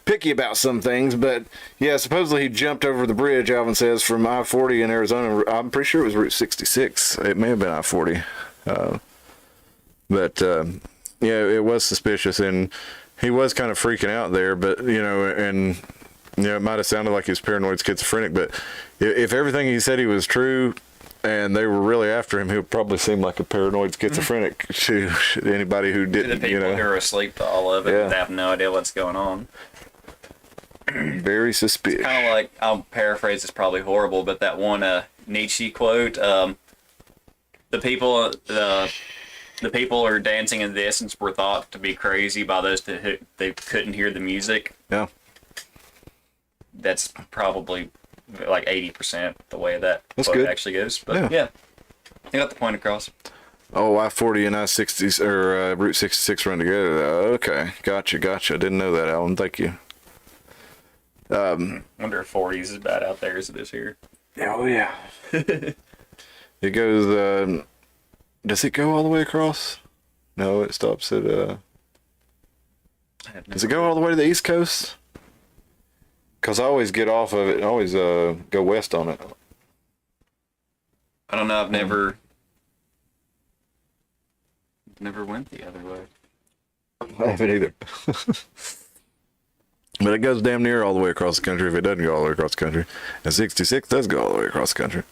S1: picky about some things. But yeah, supposedly he jumped over the bridge, Alvin says, from I-40 in Arizona. I'm pretty sure it was Route 66. It may have been I-40. But yeah, it was suspicious, and he was kind of freaking out there. But it might have sounded like he was paranoid schizophrenic, but if everything he said he was true and they were really after him, he would probably seem like a paranoid schizophrenic to anybody who didn't,
S2: the people who are asleep to all of it, they have no idea what's going on.
S1: Very suspicious.
S2: Kind of like, I'll paraphrase, it's probably horrible, but that one Nietzsche quote, the people who are dancing in the distance were thought to be crazy by those who they couldn't hear the music.
S1: Yeah.
S2: That's probably like 80% the way that
S1: good.
S2: actually goes. But yeah, I got the point across.
S1: Oh, I-40 and I-60 or Route 66 run together. Okay, gotcha. Didn't know that, Alan. Thank you.
S2: Wonder if 40s is as bad out there as it is here.
S1: Oh yeah. It goes. Does it go all the way across? No, it stops at. Does it go all the way to the East Coast? Because I always get off of it and always go west on it.
S2: I don't know. I've never went the other way.
S1: I haven't either. But it goes damn near all the way across the country if it doesn't go all the way across the country. And 66 does go all the way across the country.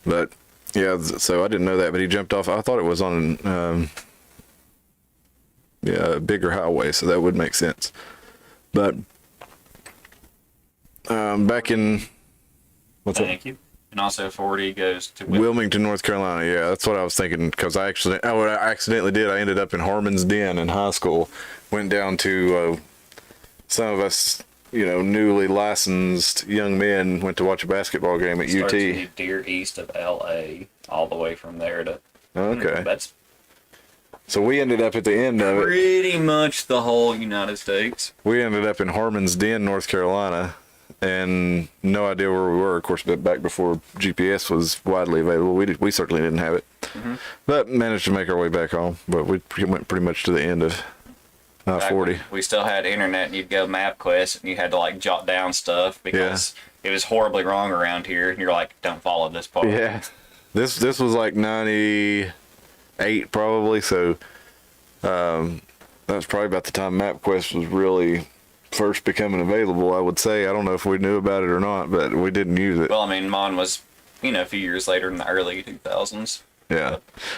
S1: But, yeah, so I didn't know that. But he jumped off. I thought it was on a bigger highway, so that would make sense. But... back in
S2: Thank you. And also 40 goes to
S1: Wilmington, North Carolina. Yeah, that's what I was thinking because I accidentally did. I ended up in Harmon's Den in high school. Went down to some of us, newly licensed young men went to watch a basketball game at UT.
S2: Dear east of LA, all the way from there to.
S1: Okay.
S2: That's
S1: so we ended up at the end of it.
S2: Pretty much the whole United States.
S1: We ended up in Harmon's Den, North Carolina. and no idea where we were. Of course, back before GPS was widely available, we certainly didn't have it, but managed to make our way back home. But we went pretty much to the end of
S2: Back
S1: 40.
S2: when we still had internet, and you'd go MapQuest, and you had to like jot down stuff because it was horribly wrong around here. And you're like, don't follow this part.
S1: Yeah, this was like 98 probably. So that was probably about the time MapQuest was really first becoming available. I would say, I don't know if we knew about it or not, but we didn't use it.
S2: Well, I mean, mine was, a few years later in the early 2000s.
S1: Yeah,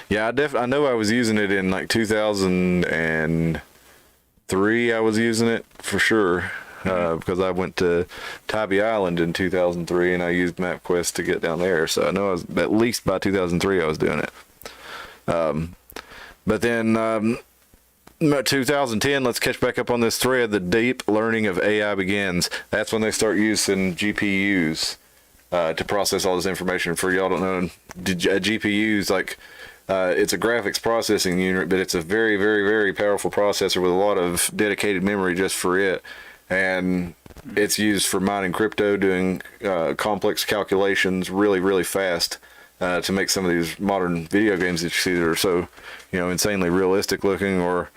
S1: yeah. I know I was using it in like 2003. I was using it for sure because I went to Tybee Island in 2003 and I used MapQuest to get down there. So I know I was at least by 2003 I was doing it. But then 2010, let's catch back up on this thread. The deep learning of AI begins. That's when they start using GPUs to process all this information. For y'all don't know, GPUs like it's a graphics processing unit, but it's a very, very, very powerful processor with a lot of dedicated memory just for it. And it's used for mining crypto, doing complex calculations really, really fast to make some of these modern video games that you see that are so, insanely realistic looking, or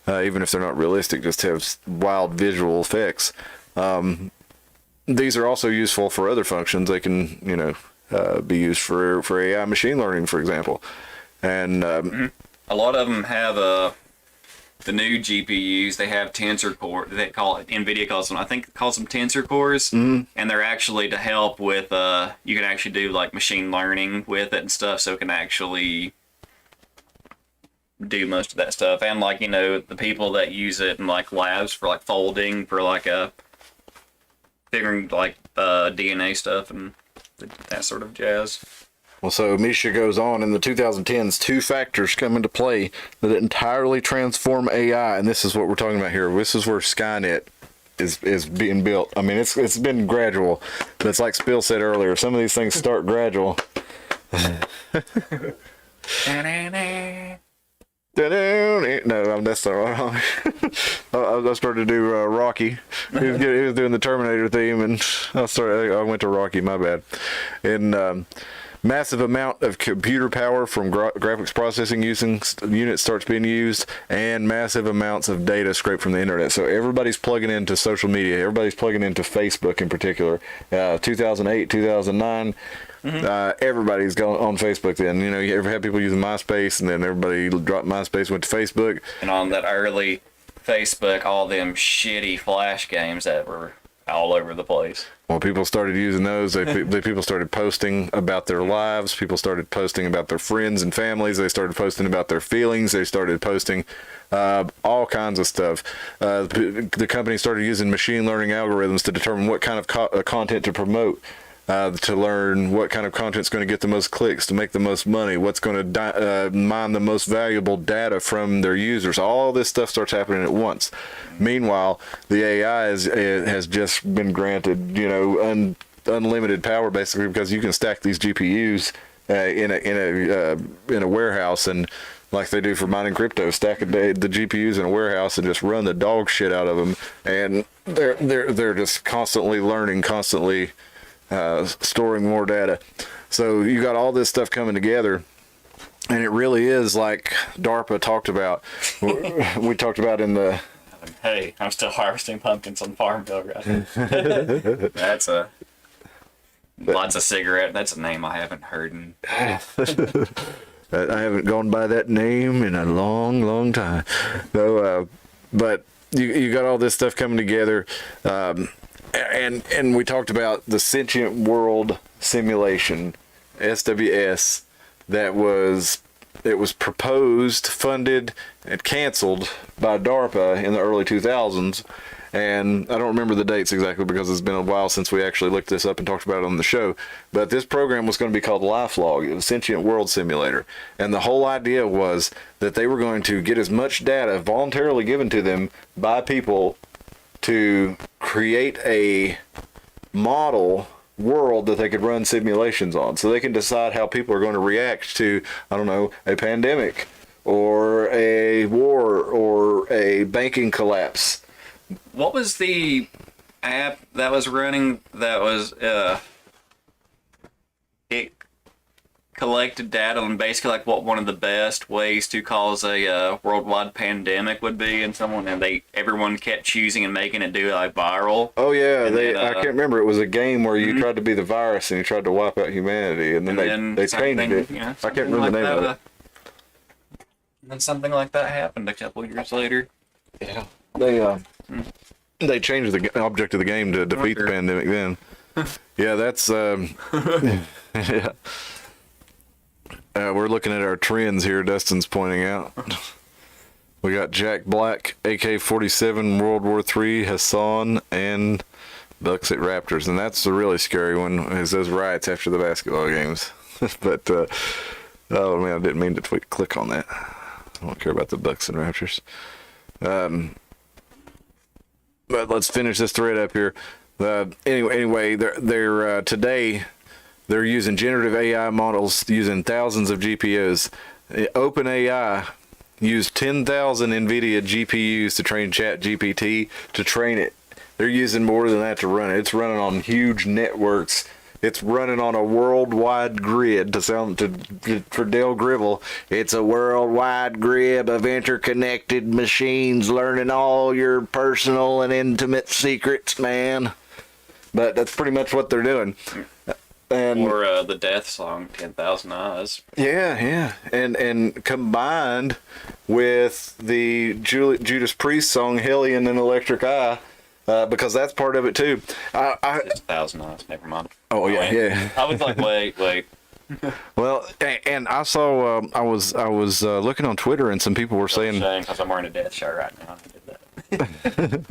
S1: even if they're not realistic, just have wild visual effects. These are also useful for other functions. They can, be used for AI machine learning, for example. And
S2: a lot of them have the new GPUs. They have tensor core. They call it, NVIDIA calls them, I think it calls them tensor cores, and they're actually to help with. You can actually do like machine learning with it and stuff, so it can actually do most of that stuff. And like the people that use it in like labs for like folding, for like figuring like DNA stuff and that sort of jazz.
S1: Well, so Misha goes on, in the 2010s, two factors come into play that entirely transform AI, and this is what we're talking about here. This is where Skynet is being built. I mean, it's been gradual, but it's like Spill said earlier. Some of these things start gradual. No, that's not wrong. I started to do Rocky. He was doing the Terminator theme, and I went to Rocky. My bad. And massive amount of computer power from graphics processing units starts being used, and massive amounts of data scraped from the internet. So everybody's plugging into social media. Everybody's plugging into Facebook in particular. 2008, 2009. Everybody's going on Facebook then. You ever had people using MySpace, and then everybody dropped MySpace, went to Facebook.
S2: And on that early Facebook, all them shitty Flash games that were all over the place.
S1: Well, people started using those. People started posting about their lives. People started posting about their friends and families. They started posting about their feelings. They started posting all kinds of stuff. The company started using machine learning algorithms to determine what kind of content to promote. To learn what kind of content's going to get the most clicks, to make the most money, what's going to mine the most valuable data from their users. All this stuff starts happening at once. Meanwhile, the AI has just been granted, unlimited power, basically, because you can stack these GPUs in a warehouse, and like they do for mining crypto, stack the GPUs in a warehouse and just run the dog shit out of them, and they're just constantly learning, constantly storing more data. So you got all this stuff coming together, and it really is like DARPA talked about. We talked about in the...
S2: Hey, I'm still harvesting pumpkins on Farmville, right? That's lots of cigarette. That's a name I haven't heard in...
S1: I haven't gone by that name in a long, long time. So, but you got all this stuff coming together. And we talked about the Sentient World Simulation, SWS, it was proposed, funded, and canceled by DARPA in the early 2000s. And I don't remember the dates exactly because it's been a while since we actually looked this up and talked about it on the show. But this program was going to be called LifeLog. It was Sentient World Simulator. And the whole idea was that they were going to get as much data voluntarily given to them by people to create a model world that they could run simulations on, so they can decide how people are going to react to, I don't know, a pandemic or a war or a banking collapse.
S2: What was the app that was running that was it collected data on basically like what one of the best ways to cause a worldwide pandemic would be, and everyone kept choosing and making it do like viral.
S1: Oh yeah,
S2: And then,
S1: I can't remember. It was a game where you tried to be the virus and you tried to wipe out humanity, and then they changed it. I can't remember the name of it.
S2: And then something like that happened a couple years later.
S1: Yeah, they changed the object of the game to defeat the pandemic. Then, yeah, that's yeah. We're looking at our trends here. Dustin's pointing out. We got Jack Black, AK-47, World War III, Hassan, and Bucks at Raptors, and that's the really scary one. Is those riots after the basketball games? But oh man, I didn't mean to click on that. I don't care about the Bucks and Raptors. But let's finish this thread up here. Anyway, they're today they're using generative AI models using thousands of GPUs. OpenAI used 10,000 NVIDIA GPUs to train ChatGPT to train it. They're using more than that to run it. It's running on huge networks. It's running on a worldwide grid. For Dale Gribble, it's a worldwide grid of interconnected machines learning all your personal and intimate secrets, man. But that's pretty much what they're doing.
S2: Or the Death song, 10,000 Eyes.
S1: Yeah. And combined with the Judas Priest song, Hellion and Electric Eye, because that's part of it too.
S2: It's 1,000 Eyes, never mind.
S1: Oh, yeah.
S2: I was like, wait.
S1: Well, and I saw, I was looking on Twitter and some people were saying...
S2: Because I'm wearing a Death shirt right now. I did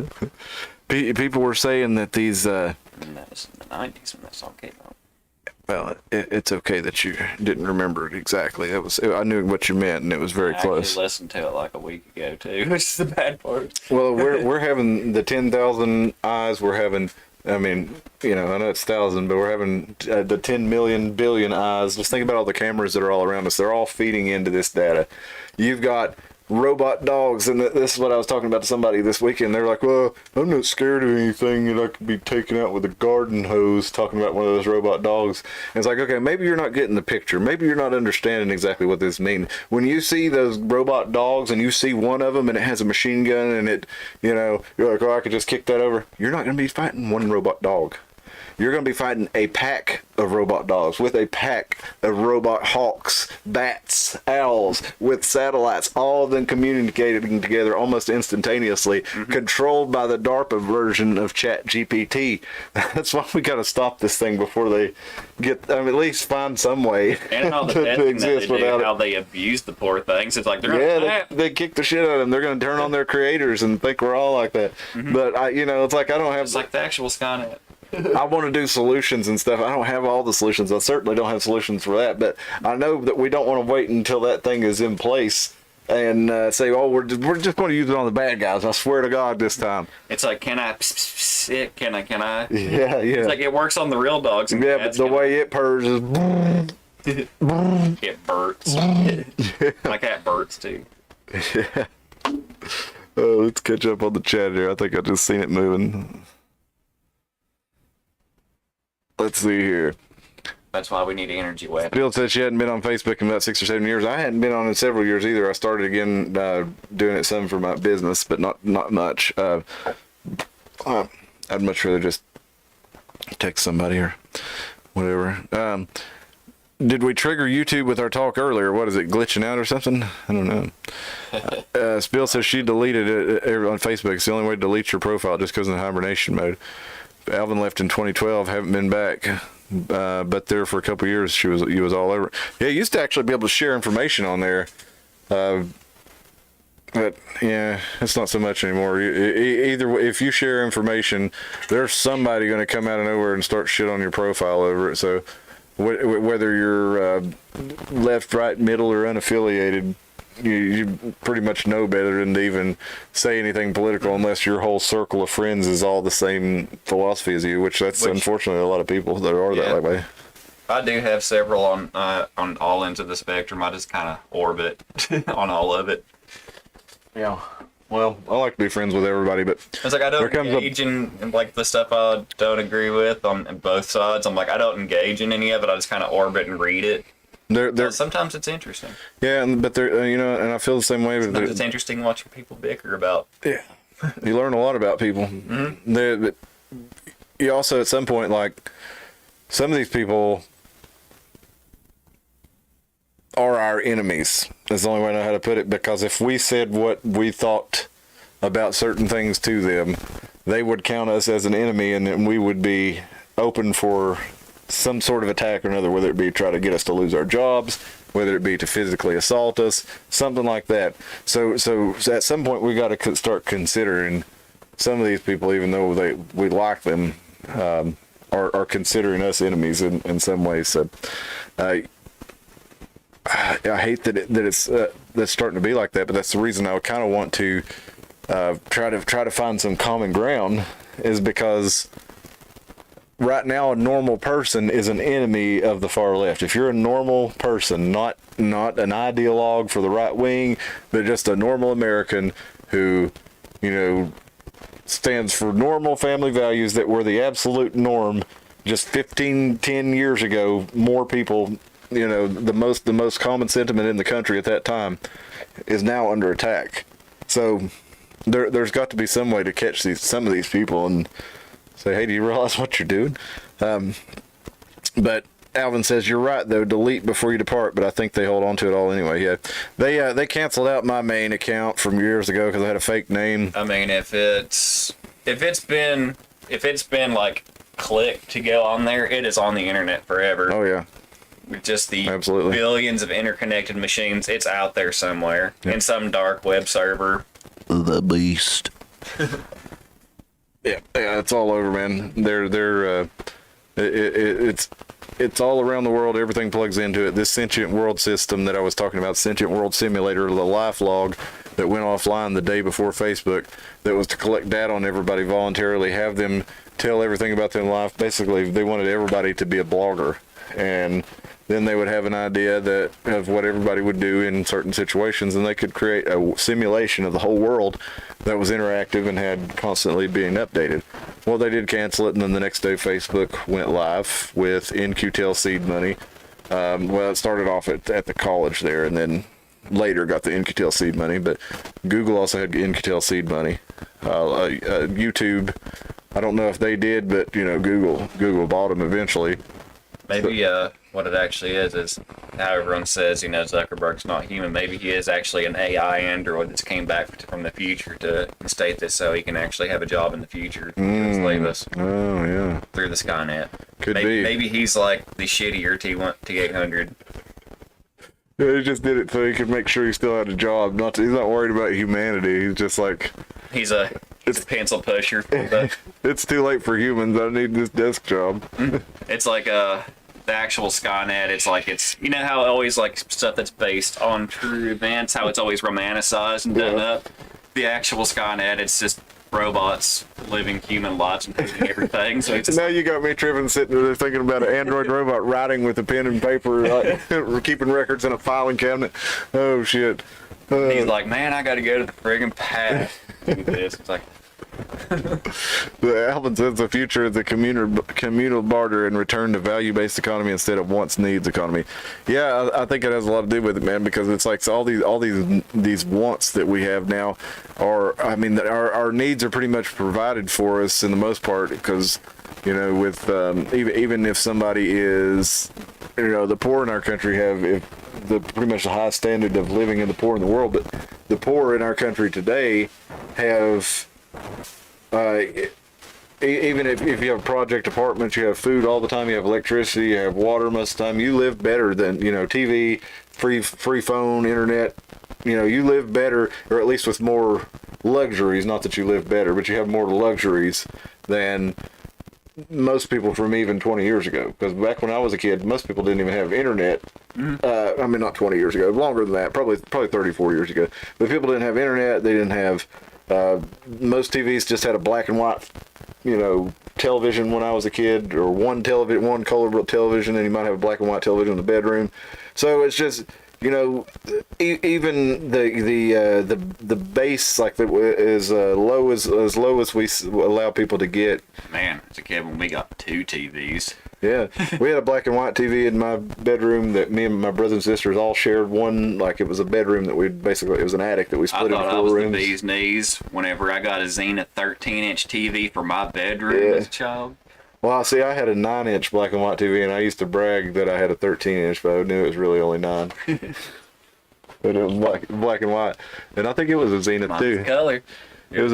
S2: that.
S1: People were saying that these...
S2: And that was in the 90s when that song came out.
S1: Well, it's okay that you didn't remember it exactly. I knew what you meant, and it was very close.
S2: I listened to it like a week ago too, which is the bad part.
S1: Well, we're having the 10,000 eyes. We're having, I mean, I know it's 1,000, but we're having the 10 million billion eyes. Just think about all the cameras that are all around us. They're all feeding into this data. You've got robot dogs, and this is what I was talking about to somebody this weekend. They're like, well, I'm not scared of anything that I could be taken out with a garden hose, talking about one of those robot dogs. And it's like, okay, maybe you're not getting the picture. Maybe you're not understanding exactly what this means. When you see those robot dogs and you see one of them and it has a machine gun and it, you're like, oh, I could just kick that over. You're not going to be fighting one robot dog. You're going to be fighting a pack of robot dogs with a pack of robot hawks, bats, owls, with satellites, all of them communicating together almost instantaneously, controlled by the DARPA version of ChatGPT. That's why we got to stop this thing before they get, at least find some way
S2: and all the
S1: to exist without it.
S2: How they abuse the poor things. It's like they're
S1: they kick the shit out of them. They're going to turn on their creators and think we're all like that. But it's like I don't have.
S2: It's like the actual Skynet.
S1: I want to do solutions and stuff. I don't have all the solutions. I certainly don't have solutions for that. But I know that we don't want to wait until that thing is in place and say, "Oh, we're just going to use it on the bad guys." I swear to God, this time.
S2: It's like, can I? Can I?
S1: Yeah.
S2: It's like it works on the real dogs. And
S1: but the way it purrs is.
S2: It burts. My cat burts too.
S1: Yeah. Oh, let's catch up on the chat here. I think I just seen it moving. Let's see here.
S2: That's why we need an energy weapon.
S1: Bill said she hadn't been on Facebook in about 6 or 7 years. I hadn't been on in several years either. I started again doing it some for my business, but not much. I'd much rather just text somebody or whatever. Did we trigger YouTube with our talk earlier? What is it, glitching out or something? I don't know. Bill says she deleted it on Facebook. It's the only way to delete your profile, just goes in hibernation mode. Alvin left in 2012, haven't been back, but there for a couple of years he was all over. Yeah, you used to actually be able to share information on there, but yeah, it's not so much anymore. Either if you share information, there's somebody going to come out of nowhere and start shit on your profile over it. So whether you're left, right, middle, or unaffiliated, you pretty much know better than to even say anything political unless your whole circle of friends is all the same philosophy as you, which unfortunately a lot of people that are that way.
S2: I do have several on all ends of the spectrum. I just kind of orbit on all of it.
S1: Yeah. Well, I like to be friends with everybody, but
S2: It's like I don't
S1: there comes
S2: engage in like the stuff I don't agree with on both sides. I'm like I don't engage in any of it. I just kind of orbit and read it.
S1: there,
S2: Sometimes it's interesting.
S1: yeah, but there, and I feel the same way.
S2: Sometimes it's interesting watching people bicker about.
S1: Yeah, you learn a lot about people. But you also, at some point, like some of these people are our enemies. Is the only way I know how to put it. Because if we said what we thought about certain things to them, they would count us as an enemy, and then we would be open for some sort of attack or another, whether it be try to get us to lose our jobs, whether it be to physically assault us, something like that. So at some point we got to start considering some of these people, even though we like them, are considering us enemies in some ways. So I hate that it's that's starting to be like that, but that's the reason I kind of want to try to find some common ground, is because right now a normal person is an enemy of the far left. If you're a normal person, not an ideologue for the right wing, but just a normal American who, stands for normal family values that were the absolute norm just 10 years ago, more people, the most common sentiment in the country at that time is now under attack. So there's got to be some way to catch some of these people and say, hey, do you realize what you're doing? But Alvin says, you're right, though. Delete before you depart, but I think they hold on to it all anyway. Yeah, they canceled out my main account from years ago because I had a fake name.
S2: I mean, if it's been like clicked to go on there, it is on the internet forever.
S1: Oh yeah.
S2: With just the
S1: Absolutely.
S2: billions of interconnected machines, it's out there somewhere in some dark web server.
S4: The beast.
S1: Yeah, it's all over, man. It's all around the world. Everything plugs into it. This sentient world system that I was talking about, sentient world simulator, the life log that went offline the day before Facebook, that was to collect data on everybody voluntarily, have them tell everything about their life. Basically, they wanted everybody to be a blogger, and then they would have an idea of what everybody would do in certain situations, and they could create a simulation of the whole world that was interactive and had constantly being updated. Well, they did cancel it, and then the next day Facebook went live with NQTel seed money. Well, it started off at the college there, and then later got the NQTel seed money, but Google also had NQTel seed money. YouTube, I don't know if they did, but Google bought them eventually.
S2: Maybe what it actually is how everyone says, Zuckerberg's not human. Maybe he is actually an AI android that's came back from the future to state this so he can actually have a job in the future to enslave us.
S1: Oh, yeah.
S2: Through the Skynet.
S1: Could be.
S2: Maybe he's like the shittier T800.
S1: Yeah, he just did it so he could make sure he still had a job. He's not worried about humanity. He's just like...
S2: He's a pencil pusher.
S1: It's too late for humans. I need this desk job.
S2: It's like the actual Skynet. It's like how always like stuff that's based on true events, how it's always romanticized and done up. The actual Skynet, it's just robots living human lives and doing everything. So it's just,
S1: Now you got me tripping, sitting there thinking about an android robot writing with a pen and paper, like, keeping records in a filing cabinet. Oh shit.
S2: he's like, man, I got to go to the friggin' past. Do this. It's like.
S1: Alvin says the future is a communal barter and return to value-based economy instead of wants-needs economy. Yeah, I think it has a lot to do with it, man, because it's like all these wants that we have now our needs are pretty much provided for us in the most part, because with even if somebody is the poor in our country have pretty much the highest standard of living in the poor in the world, but the poor in our country today have even if you have project apartments, you have food all the time, you have electricity, you have water most of the time, you live better than TV, free phone, internet. You live better, or at least with more luxuries. Not that you live better, but you have more luxuries than most people from even 20 years ago. Because back when I was a kid, most people didn't even have internet. Not 20 years ago, longer than that, probably 34 years ago. But people didn't have internet. They didn't have. Most TVs just had a black and white, television when I was a kid, or one color television, and you might have a black and white television in the bedroom. So it's just, you know, even the base like that is low as we allow people to get.
S2: Man, as a kid when we got 2 TVs.
S1: Yeah, we had a black and white TV in my bedroom that me and my brothers and sisters all shared one. Like it was a bedroom that it was an attic that we split
S2: I
S1: into
S2: thought I
S1: 4
S2: was
S1: rooms.
S2: the bee's knees whenever I got a Zenith 13-inch TV for my bedroom as a child.
S1: Well, see, I had a 9-inch black and white TV, and I used to brag that I had a 13-inch, but I knew it was really only 9. But it was black and white, and I think it was a Zenith
S2: Mine's
S1: too.
S2: color.
S1: It was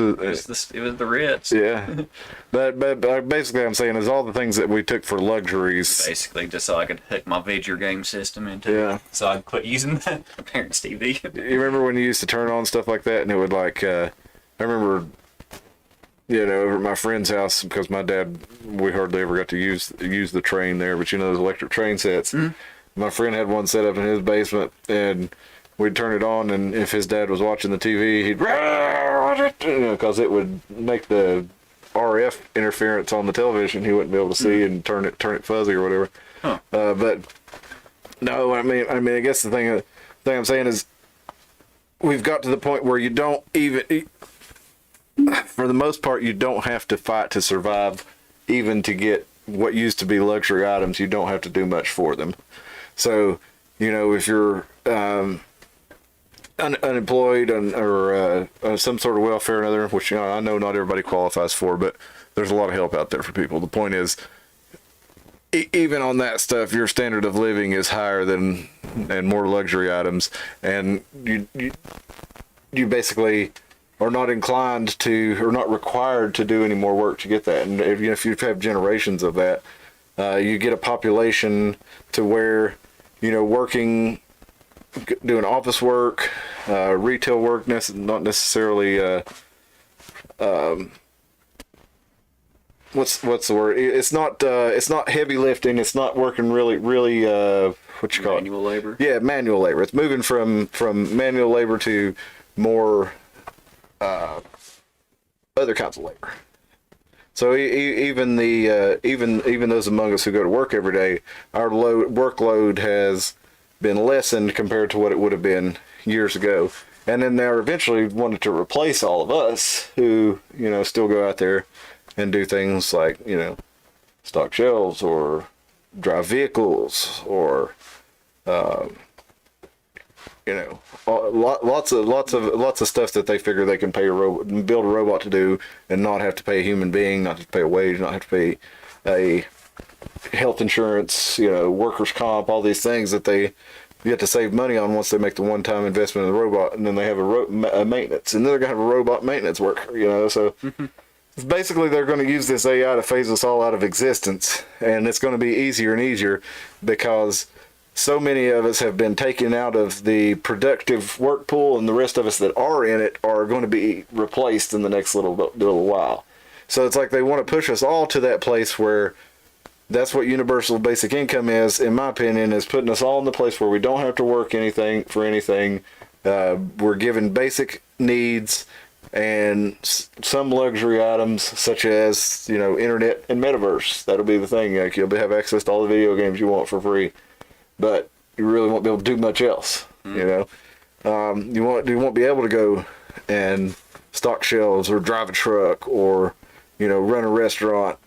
S2: It was the Ritz.
S1: yeah, but basically, I'm saying is all the things that we took for luxuries.
S2: Basically, just so I could hook my video game system into
S1: Yeah.
S2: it. So I'd quit using my parents' TV.
S1: You remember when you used to turn on stuff like that, and it would like, I remember, you know, over at my friend's house because my dad, we hardly ever got to use the train there, but you know those electric train sets. Mm-hmm. My friend had one set up in his basement, and we'd turn it on, and if his dad was watching the TV, he'd, because it would make the RF interference on the television. He wouldn't be able to see and turn it fuzzy or whatever.
S2: Huh.
S1: But no, I mean, I guess the thing I'm saying is, we've got to the point where you don't even, for the most part, you don't have to fight to survive, even to get what used to be luxury items. You don't have to do much for them. So, you know, if you're unemployed or some sort of welfare or another, which, you know, I know not everybody qualifies for, but there's a lot of help out there for people. The point is, even on that stuff, your standard of living is higher than and more luxury items, and you basically are not inclined to or not required to do any more work to get that. And if you have generations of that, you get a population to where, you know, working, doing office work, retail work, not necessarily what's the word? It's not heavy lifting. It's not working really what you call it?
S2: Manual labor.
S1: Yeah, manual labor. It's moving from manual labor to more other kinds of labor. So even those among us who go to work every day, our workload has been lessened compared to what it would have been years ago. And then they're eventually wanted to replace all of us who, you know, still go out there and do things like, you know, stock shelves or drive vehicles or, you know, lots of stuff that they figure they can build a robot to do and not have to pay a human being, not have to pay a wage, not have to pay a health insurance, you know, workers' comp, all these things that they get to save money on once they make the one-time investment in the robot, and then they have a maintenance, and then they're going to have a robot maintenance worker, you know, so basically they're going to use this AI to phase us all out of existence, and it's going to be easier and easier because so many of us have been taken out of the productive work pool, and the rest of us that are in it are going to be replaced in the next little while. So it's like they want to push us all to that place where that's what universal basic income is, in my opinion, is putting us all in the place where we don't have to work for anything. We're given basic needs and some luxury items such as, you know, internet and metaverse. That'll be the thing. Like, you'll have access to all the video games you want for free, but you really won't be able to do much else. You know, you won't be able to go and stock shelves or drive a truck or, you know, run a restaurant.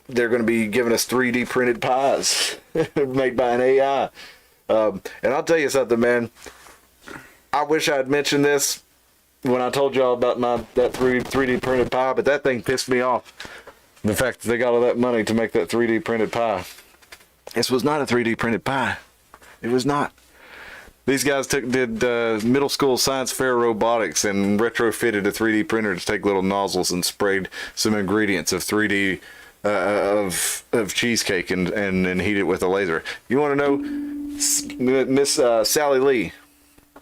S1: They're going to be giving us 3D printed pies made by an AI. And I'll tell you something, man. I wish I had mentioned this when I told y'all about that 3D printed pie, but that thing pissed me off. The fact that they got all that money to make that 3D printed pie. This was not a 3D printed pie. It was not. These guys did middle school science fair robotics and retrofitted a 3D printer to take little nozzles and sprayed some ingredients of 3D of cheesecake and heat it with a laser. You want to know, Miss Sally Lee?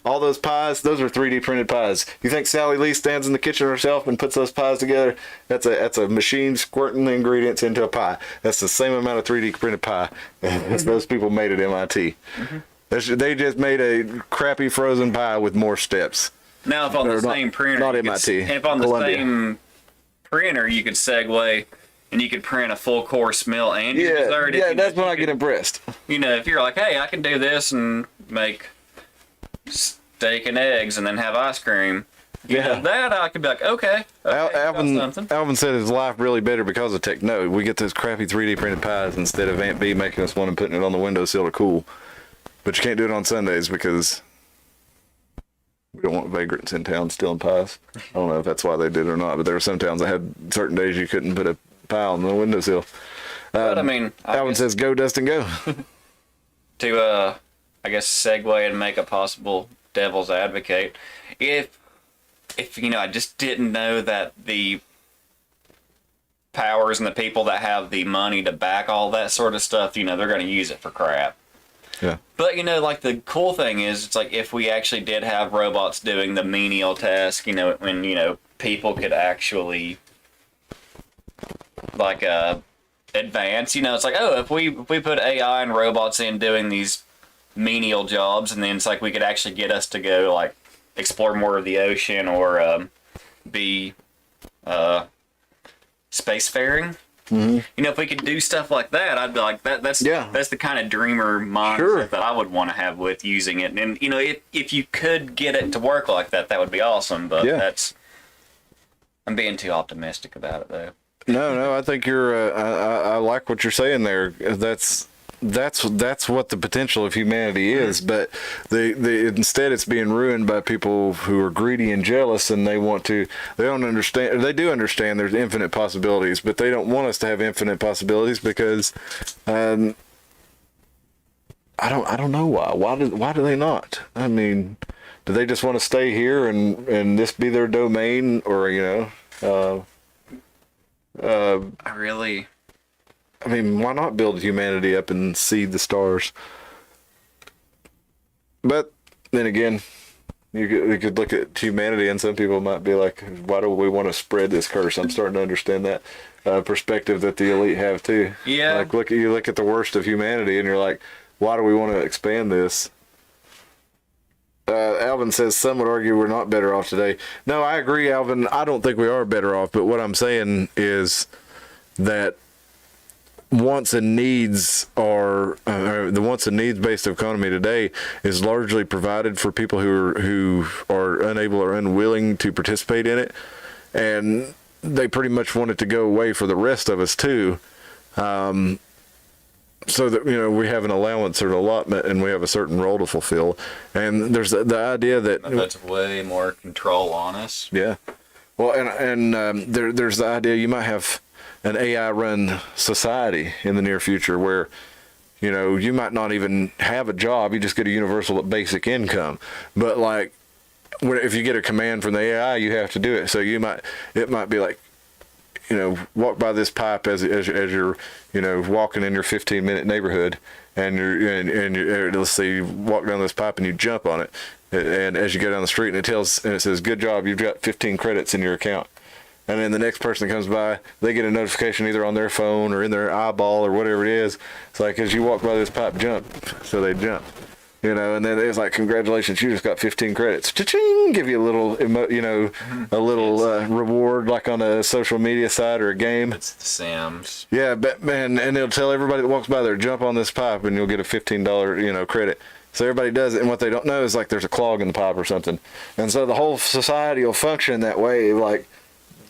S1: All those pies, those are 3D printed pies. You think Sally Lee stands in the kitchen herself and puts those pies together? That's a machine squirting the ingredients into a pie. That's the same amount of 3D printed pie as those people made at MIT. They just made a crappy frozen pie with more steps.
S2: Now, if on the same printer,
S1: not MIT,
S2: if on the same printer you could segue and you could print a full course meal and your dessert.
S1: Yeah, that's when I get impressed.
S2: You know, if you're like, hey, I can do this and make steak and eggs and then have ice cream. You
S1: Yeah.
S2: know, that I could be like, okay, got
S1: Alvin,
S2: something.
S1: Alvin said his life really better because of tech. No, we get those crappy 3D printed pies instead of Aunt B making us one and putting it on the windowsill to cool. But you can't do it on Sundays because we don't want vagrants in town stealing pies. I don't know if that's why they did it or not, but there were some towns that had certain days you couldn't put a pie on the windowsill.
S2: But I mean,
S1: Alvin
S2: guess
S1: says, "Go, Dustin, go."
S2: to I guess segue and make a possible devil's advocate. If you know, I just didn't know that the powers and the people that have the money to back all that sort of stuff, you know, they're going to use it for crap.
S1: Yeah.
S2: But, you know, like the cool thing is, it's like if we actually did have robots doing the menial task, you know, when, you know, people could actually, like, advance, you know, it's like, oh, if we put AI and robots in doing these menial jobs, and then it's like we could actually get us to go, like, explore more of the ocean or be spacefaring. Mm-hmm. You know, if we could do stuff like that, I'd be like, that's the kind of dreamer mindset that I would want to have with using it. And you know, if you could get it to work like that, that would be awesome. But I'm being too optimistic about it, though.
S1: No, I think you're. I like what you're saying there. That's what the potential of humanity is, but instead it's being ruined by people who are greedy and jealous, and they don't understand. They do understand there's infinite possibilities, but they don't want us to have infinite possibilities because I don't know why. Why do they not? I mean, do they just want to stay here and this be their domain, or you know? I mean, why not build humanity up and seed the stars? But then again, you could look at humanity, and some people might be like, why do we want to spread this curse? I'm starting to understand that perspective that the elite have too.
S2: Yeah.
S1: Like, you look at the worst of humanity, and you're like, why do we want to expand this? Alvin says, some would argue we're not better off today. No, I agree, Alvin. I don't think we are better off, but what I'm saying is that wants and needs are the wants and needs based economy today is largely provided for people who are unable or unwilling to participate in it, and they pretty much want it to go away for the rest of us too, so that, you know, we have an allowance or an allotment and we have a certain role to fulfill. And there's the idea
S2: That's way more control on us.
S1: Yeah, well, and there's the idea you might have an AI run society in the near future where, you know, you might not even have a job, you just get a universal basic income. But like, if you get a command from the AI, you have to do it. So it might be like, you know, walk by this pipe as you're, you know, walking in your 15-minute neighborhood, and you're let's say you walk down this pipe and you jump on it, and as you go down the street, and it says, good job, you've got 15 credits in your account. And then the next person that comes by, they get a notification either on their phone or in their eyeball or whatever it is. It's like, as you walk by this pipe, jump. So they jump, you know, and then it's like, congratulations, you just got 15 credits. Cha-ching! Give you a little, a little reward, like on a social media site or a game.
S2: It's the Sims.
S1: Yeah, but man, and they'll tell everybody that walks by there, jump on this pipe and you'll get a $15, credit. So everybody does it, and what they don't know is like there's a clog in the pipe or something. And so the whole society will function that way, like,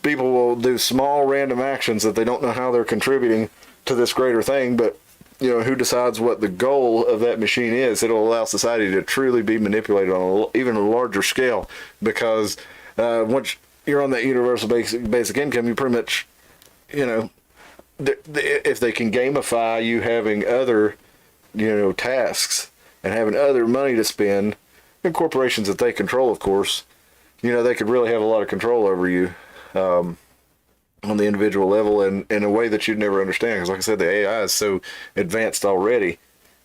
S1: people will do small random actions that they don't know how they're contributing to this greater thing, but you know, who decides what the goal of that machine is? It'll allow society to truly be manipulated on even a larger scale, because once you're on that universal basic income, you pretty much, you know, if they can gamify you having other, you know, tasks and having other money to spend, and corporations that they control, of course, you know, they could really have a lot of control over you. On the individual level, and in a way that you'd never understand, because like I said, the AI is so advanced already.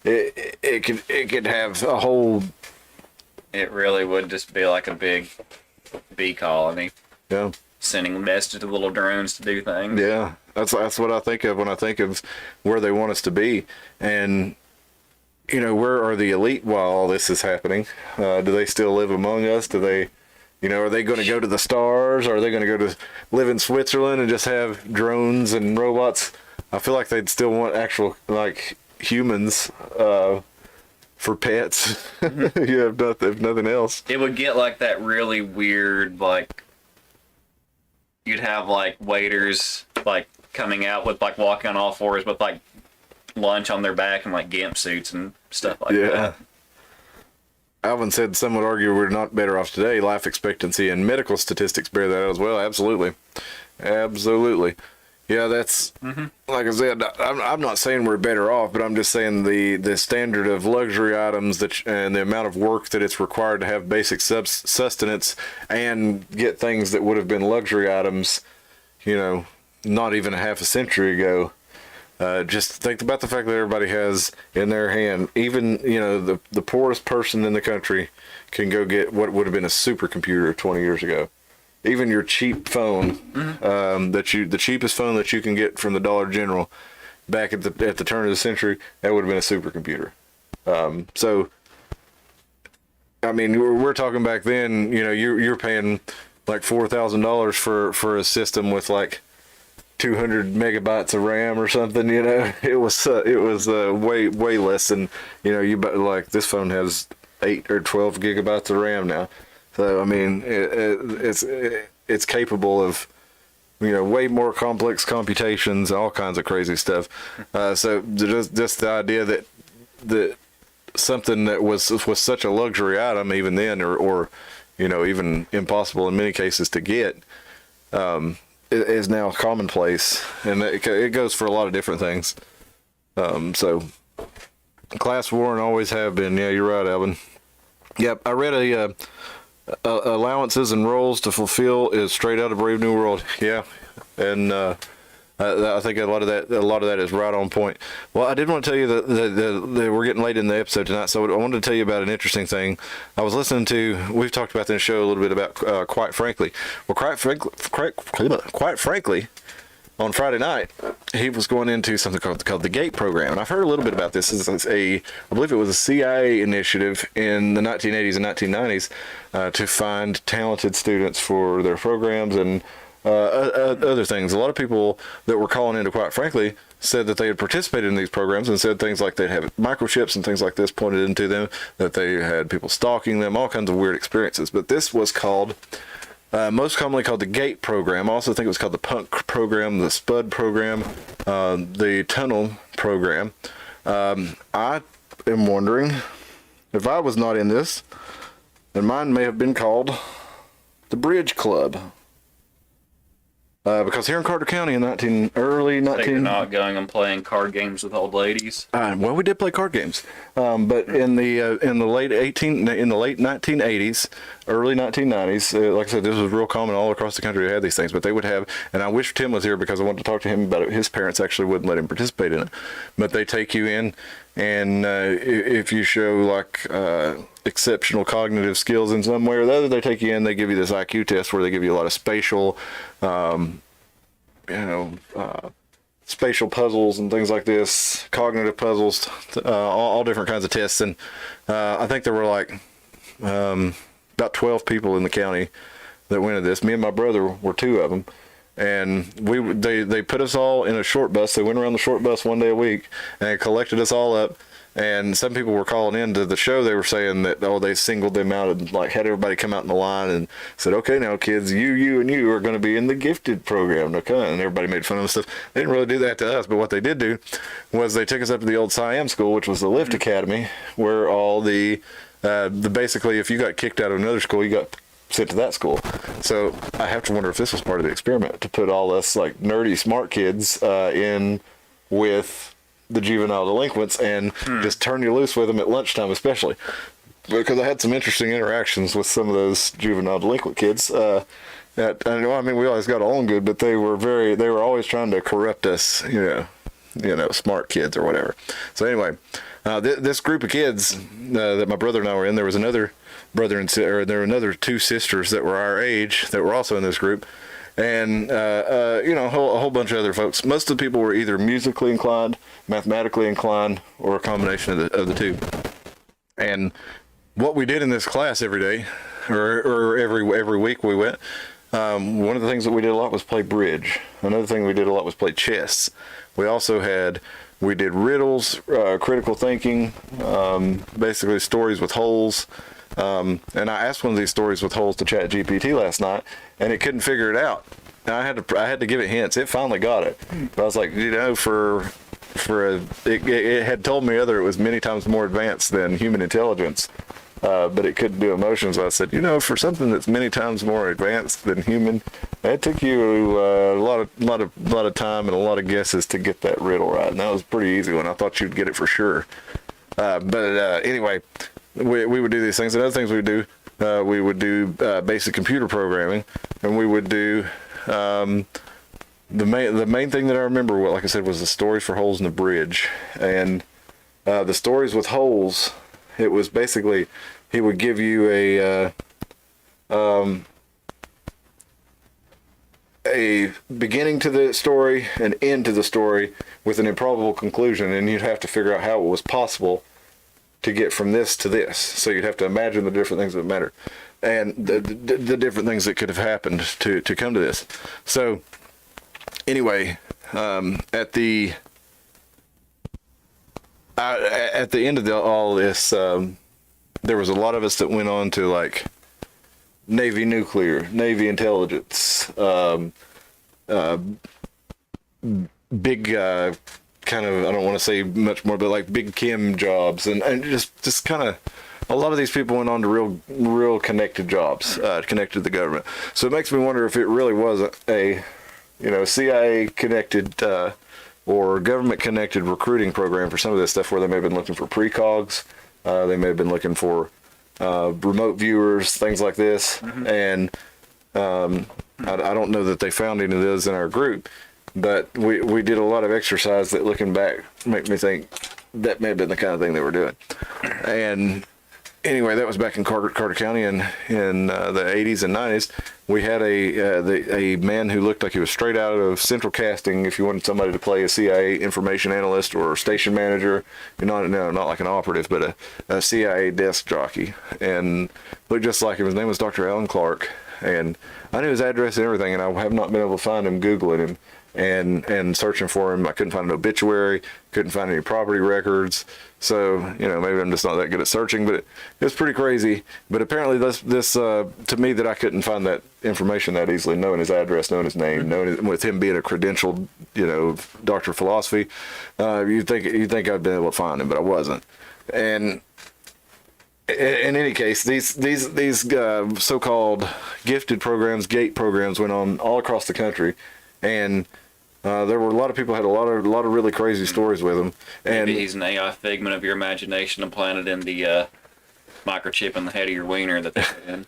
S1: It could have a whole.
S2: It really would just be like a big bee colony.
S1: Yeah.
S2: Sending messages to little drones to do things.
S1: Yeah, that's what I think of when I think of where they want us to be, and you know, where are the elite while all this is happening? Do they still live among us? Do they? You know, are they going to go to the stars? Or are they going to go to live in Switzerland and just have drones and robots? I feel like they'd still want actual, like, humans for pets. You have nothing, if nothing else.
S2: It would get like that really weird, like you'd have like waiters like coming out with like walking on all fours with like lunch on their back and like gimp suits and stuff like that.
S1: Alvin said some would argue we're not better off today. Life expectancy and medical statistics bear that out as well. Absolutely. Yeah, that's like I said. I'm not saying we're better off, but I'm just saying the standard of luxury items and the amount of work that it's required to have basic sustenance and get things that would have been luxury items, not even a half a century ago. Just think about the fact that everybody has in their hand, even the poorest person in the country can go get what would have been a supercomputer 20 years ago. Even your cheap phone, the cheapest phone that you can get from the Dollar General back at the turn of the century, that would have been a supercomputer. So, I mean, we're talking back then. You're paying like $4,000 for a system with like 200 megabytes of RAM or something. It was way less than like this phone has 8 or 12 gigabytes of RAM now. So I mean, it's capable of way more complex computations, all kinds of crazy stuff. So just the idea that something that was such a luxury item even then, or even impossible in many cases to get, is now commonplace, and it goes for a lot of different things. So class war and always have been. Yeah, you're right, Alvin. Yep, I read allowances and roles to fulfill is straight out of Brave New World. Yeah, and I think a lot of that is right on point. Well, I did want to tell you that we're getting late in the episode tonight, so I wanted to tell you about an interesting thing. I was listening to. We've talked about in the show a little bit about quite frankly. Well, quite frankly, on Friday night, he was going into something called the GATE program, and I've heard a little bit about this. It's I believe it was a CIA initiative in the 1980s and 1990s to find talented students for their programs and other things. A lot of people that were calling into Quite Frankly said that they had participated in these programs and said things like they'd have microchips and things like this pointed into them, that they had people stalking them, all kinds of weird experiences. But this was called, most commonly called the GATE program. I also think it was called the PUNK program, the SPUD program, the Tunnel program. I am wondering if I was not in this, then mine may have been called the Bridge Club. Because here in Carter County in early 19...
S2: You're not going and playing card games with old ladies.
S1: Well, we did play card games, but in the late 1980s, early 1990s, like I said, this was real common all across the country. They had these things, but they would have, and I wish Tim was here because I wanted to talk to him about it. His parents actually wouldn't let him participate in it, but they take you in, and if you show like exceptional cognitive skills in some way or the other, they take you in. They give you this IQ test where they give you a lot of spatial. Spatial puzzles and things like this, cognitive puzzles, all different kinds of tests. And I think there were like about 12 people in the county that went to this. Me and my brother were 2 of them. And they put us all in a short bus. They went around the short bus one day a week and collected us all up. And some people were calling into the show. They were saying that, they singled them out and like had everybody come out in the line and said, okay, now kids, you and you are going to be in the gifted program. Okay. And everybody made fun of them and stuff. They didn't really do that to us, but what they did do was they took us up to the old Siam school, which was the Lift Academy, where all the basically, if you got kicked out of another school, you got sent to that school. So I have to wonder if this was part of the experiment to put all us like nerdy smart kids in with the juvenile delinquents and just turn you loose with them at lunchtime, especially because I had some interesting interactions with some of those juvenile delinquent kids. I mean, we always got along good, but they were always trying to corrupt us, smart kids or whatever. So anyway, this group of kids that my brother and I were in, there was another brother and there were another 2 sisters that were our age that were also in this group. And, a whole bunch of other folks. Most of the people were either musically inclined, mathematically inclined, or a combination of the 2. And what we did in this class every day, or every week we went, one of the things that we did a lot was play bridge. Another thing we did a lot was play chess. We also had We did riddles, critical thinking, basically stories with holes. And I asked one of these stories with holes to Chat GPT last night, and it couldn't figure it out. And I had to give it hints. It finally got it. But I was like, you know, it had told me it was many times more advanced than human intelligence, but it couldn't do emotions. I said, you know, for something that's many times more advanced than human, it took you a lot of time and a lot of guesses to get that riddle right. And that was a pretty easy one. I thought you'd get it for sure. Anyway, we would do these things. And other things we would do basic computer programming, and we would do the main thing that I remember, like I said, was the stories for holes in the bridge. And the stories with holes, it was basically, he would give you a beginning to the story, an end to the story, with an improbable conclusion, and you'd have to figure out how it was possible to get from this to this. So you'd have to imagine the different things that matter, and the different things that could have happened to come to this. So anyway, at the end of all this, there was a lot of us that went on to like Navy nuclear, Navy intelligence, big kind of, I don't want to say much more, but like big chem jobs, and just kind of, a lot of these people went on to real connected jobs, connected to the government. So it makes me wonder if it really was a CIA connected or government connected recruiting program for some of this stuff, where they may have been looking for precogs, they may have been looking for remote viewers, things like this. Mm-hmm. And I don't know that they found any of those in our group, but we did a lot of exercise that, looking back, make me think that may have been the kind of thing they were doing. And anyway, that was back in Carter County in the 80s and 90s. We had a man who looked like he was straight out of Central Casting. If you wanted somebody to play a CIA information analyst or station manager, not like an operative, but a CIA desk jockey, and looked just like him. His name was Dr. Alan Clark, and I knew his address and everything, and I have not been able to find him Googling him and searching for him. I couldn't find an obituary, couldn't find any property records. So, maybe I'm just not that good at searching, but it was pretty crazy. But apparently this to me, that I couldn't find that information that easily, knowing his address, knowing his name, with him being a credentialed, doctor of philosophy, you'd think I'd been able to find him, but I wasn't. And in any case, these so-called gifted programs, GATE programs, went on all across the country, and there were a lot of people had a lot of really crazy stories with him. And
S2: maybe he's an AI figment of your imagination and planted in the microchip in the head of your wiener that they put in.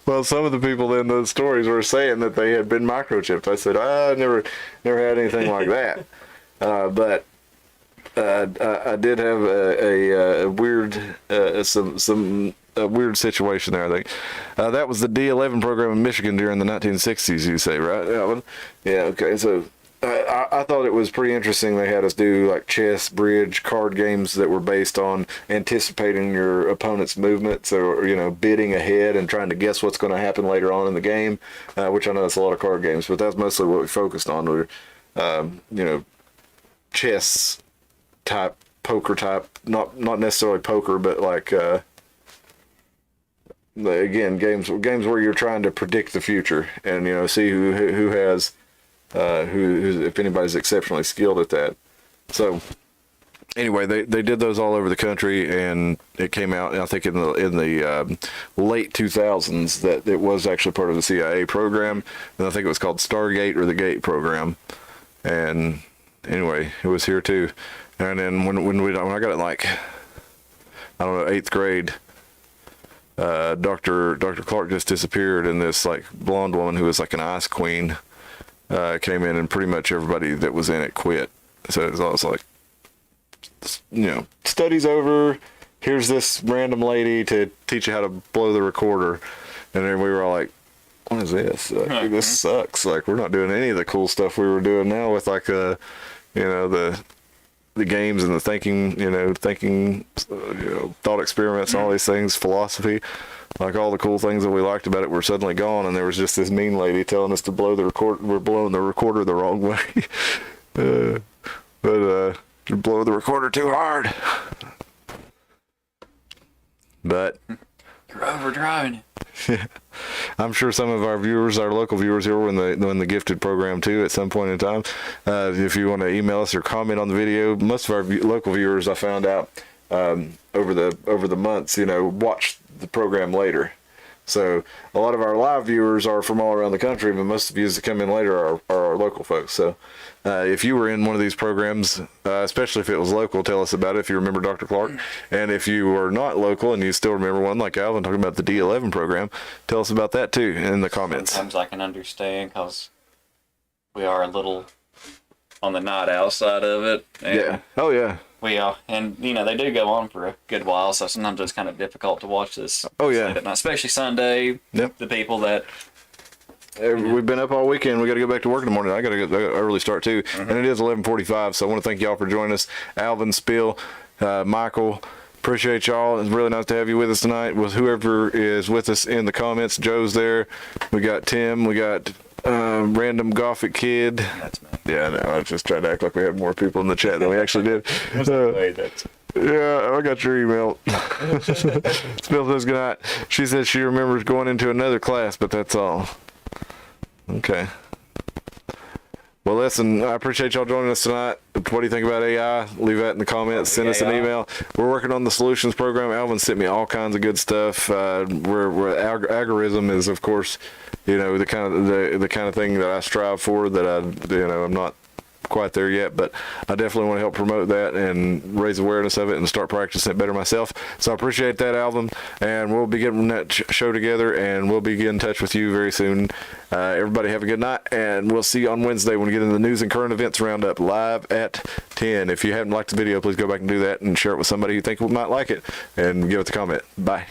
S1: Well, some of the people in those stories were saying that they had been microchipped. I said, I never had anything like that. But I did have a weird a weird situation there, I think. That was the D11 program in Michigan during the 1960s, you say, right? Yeah, okay. So I thought it was pretty interesting. They had us do like chess, bridge, card games that were based on anticipating your opponent's movements, or bidding ahead and trying to guess what's going to happen later on in the game, which I know that's a lot of card games, but that's mostly what we focused on. Were chess type, poker type, not necessarily poker, but like again, games where you're trying to predict the future and see who has who if anybody's exceptionally skilled at that. So anyway, they did those all over the country, and it came out, I think, in the late 2000s, that it was actually part of the CIA program, and I think it was called Stargate or the Gate program. And anyway, it was here too. And then when I got it, like, I don't know, 8th grade, Dr. Clark just disappeared, and this like blonde woman who was like an ice queen came in, and pretty much everybody that was in it quit. So it was always like, study's over, here's this random lady to teach you how to blow the recorder. And then we were all like, what is this? This sucks. Like, we're not doing any of the cool stuff we were doing now with like the games and the thinking, thought experiments and all these things, philosophy. Like, all the cool things that we liked about it were suddenly gone, and there was just this mean lady telling us to blow the record. We're blowing the recorder the wrong way. But you blow the recorder too hard. But
S2: You're overdriving it.
S1: I'm sure some of our viewers, our local viewers here, were in the gifted program too at some point in time. If you want to email us or comment on the video, most of our local viewers, I found out over the months, watch the program later. So a lot of our live viewers are from all around the country, but most of you that come in later are our local folks. So if you were in one of these programs, especially if it was local, tell us about it if you remember Dr. Clark. And if you were not local and you still remember one like Alvin talking about the D11 program, tell us about that too in the comments.
S2: Sometimes I can understand because we are a little on the night owl side of it. And
S1: Yeah. Oh, yeah.
S2: we are. And, they do go on for a good while, so sometimes it's kind of difficult to watch this.
S1: Oh, yeah.
S2: late at night, especially Sunday.
S1: Yep.
S2: The people that...
S1: We've been up all weekend. We got to go back to work in the morning. I got to go early start too, and it is 11:45. So I want to thank y'all for joining us, Alvin, Spill, Michael. Appreciate y'all. It's really nice to have you with us tonight. With whoever is with us in the comments, Joe's there. We got Tim. We got random Gothic kid.
S2: That's me.
S1: Yeah, no, I was just trying to act like we had more people in the chat than we actually did. Yeah, I got your email. Spill says good night. She says she remembers going into another class, but that's all. Okay. Well, listen, I appreciate y'all joining us tonight. What do you think about AI? Leave that in the comments. Send us an email. We're working on the solutions program. Alvin sent me all kinds of good stuff. We're algorithm is, of course, the kind of thing that I strive for. That I'm not quite there yet, but I definitely want to help promote that and raise awareness of it and start practicing it better myself. So I appreciate that, Alvin, and we'll be getting that show together, and we'll be in touch with you very soon. Everybody have a good night, and we'll see you on Wednesday when we get into the news and current events roundup live at 10. If you haven't liked the video, please go back and do that and share it with somebody you think might like it, and give it a comment. Bye.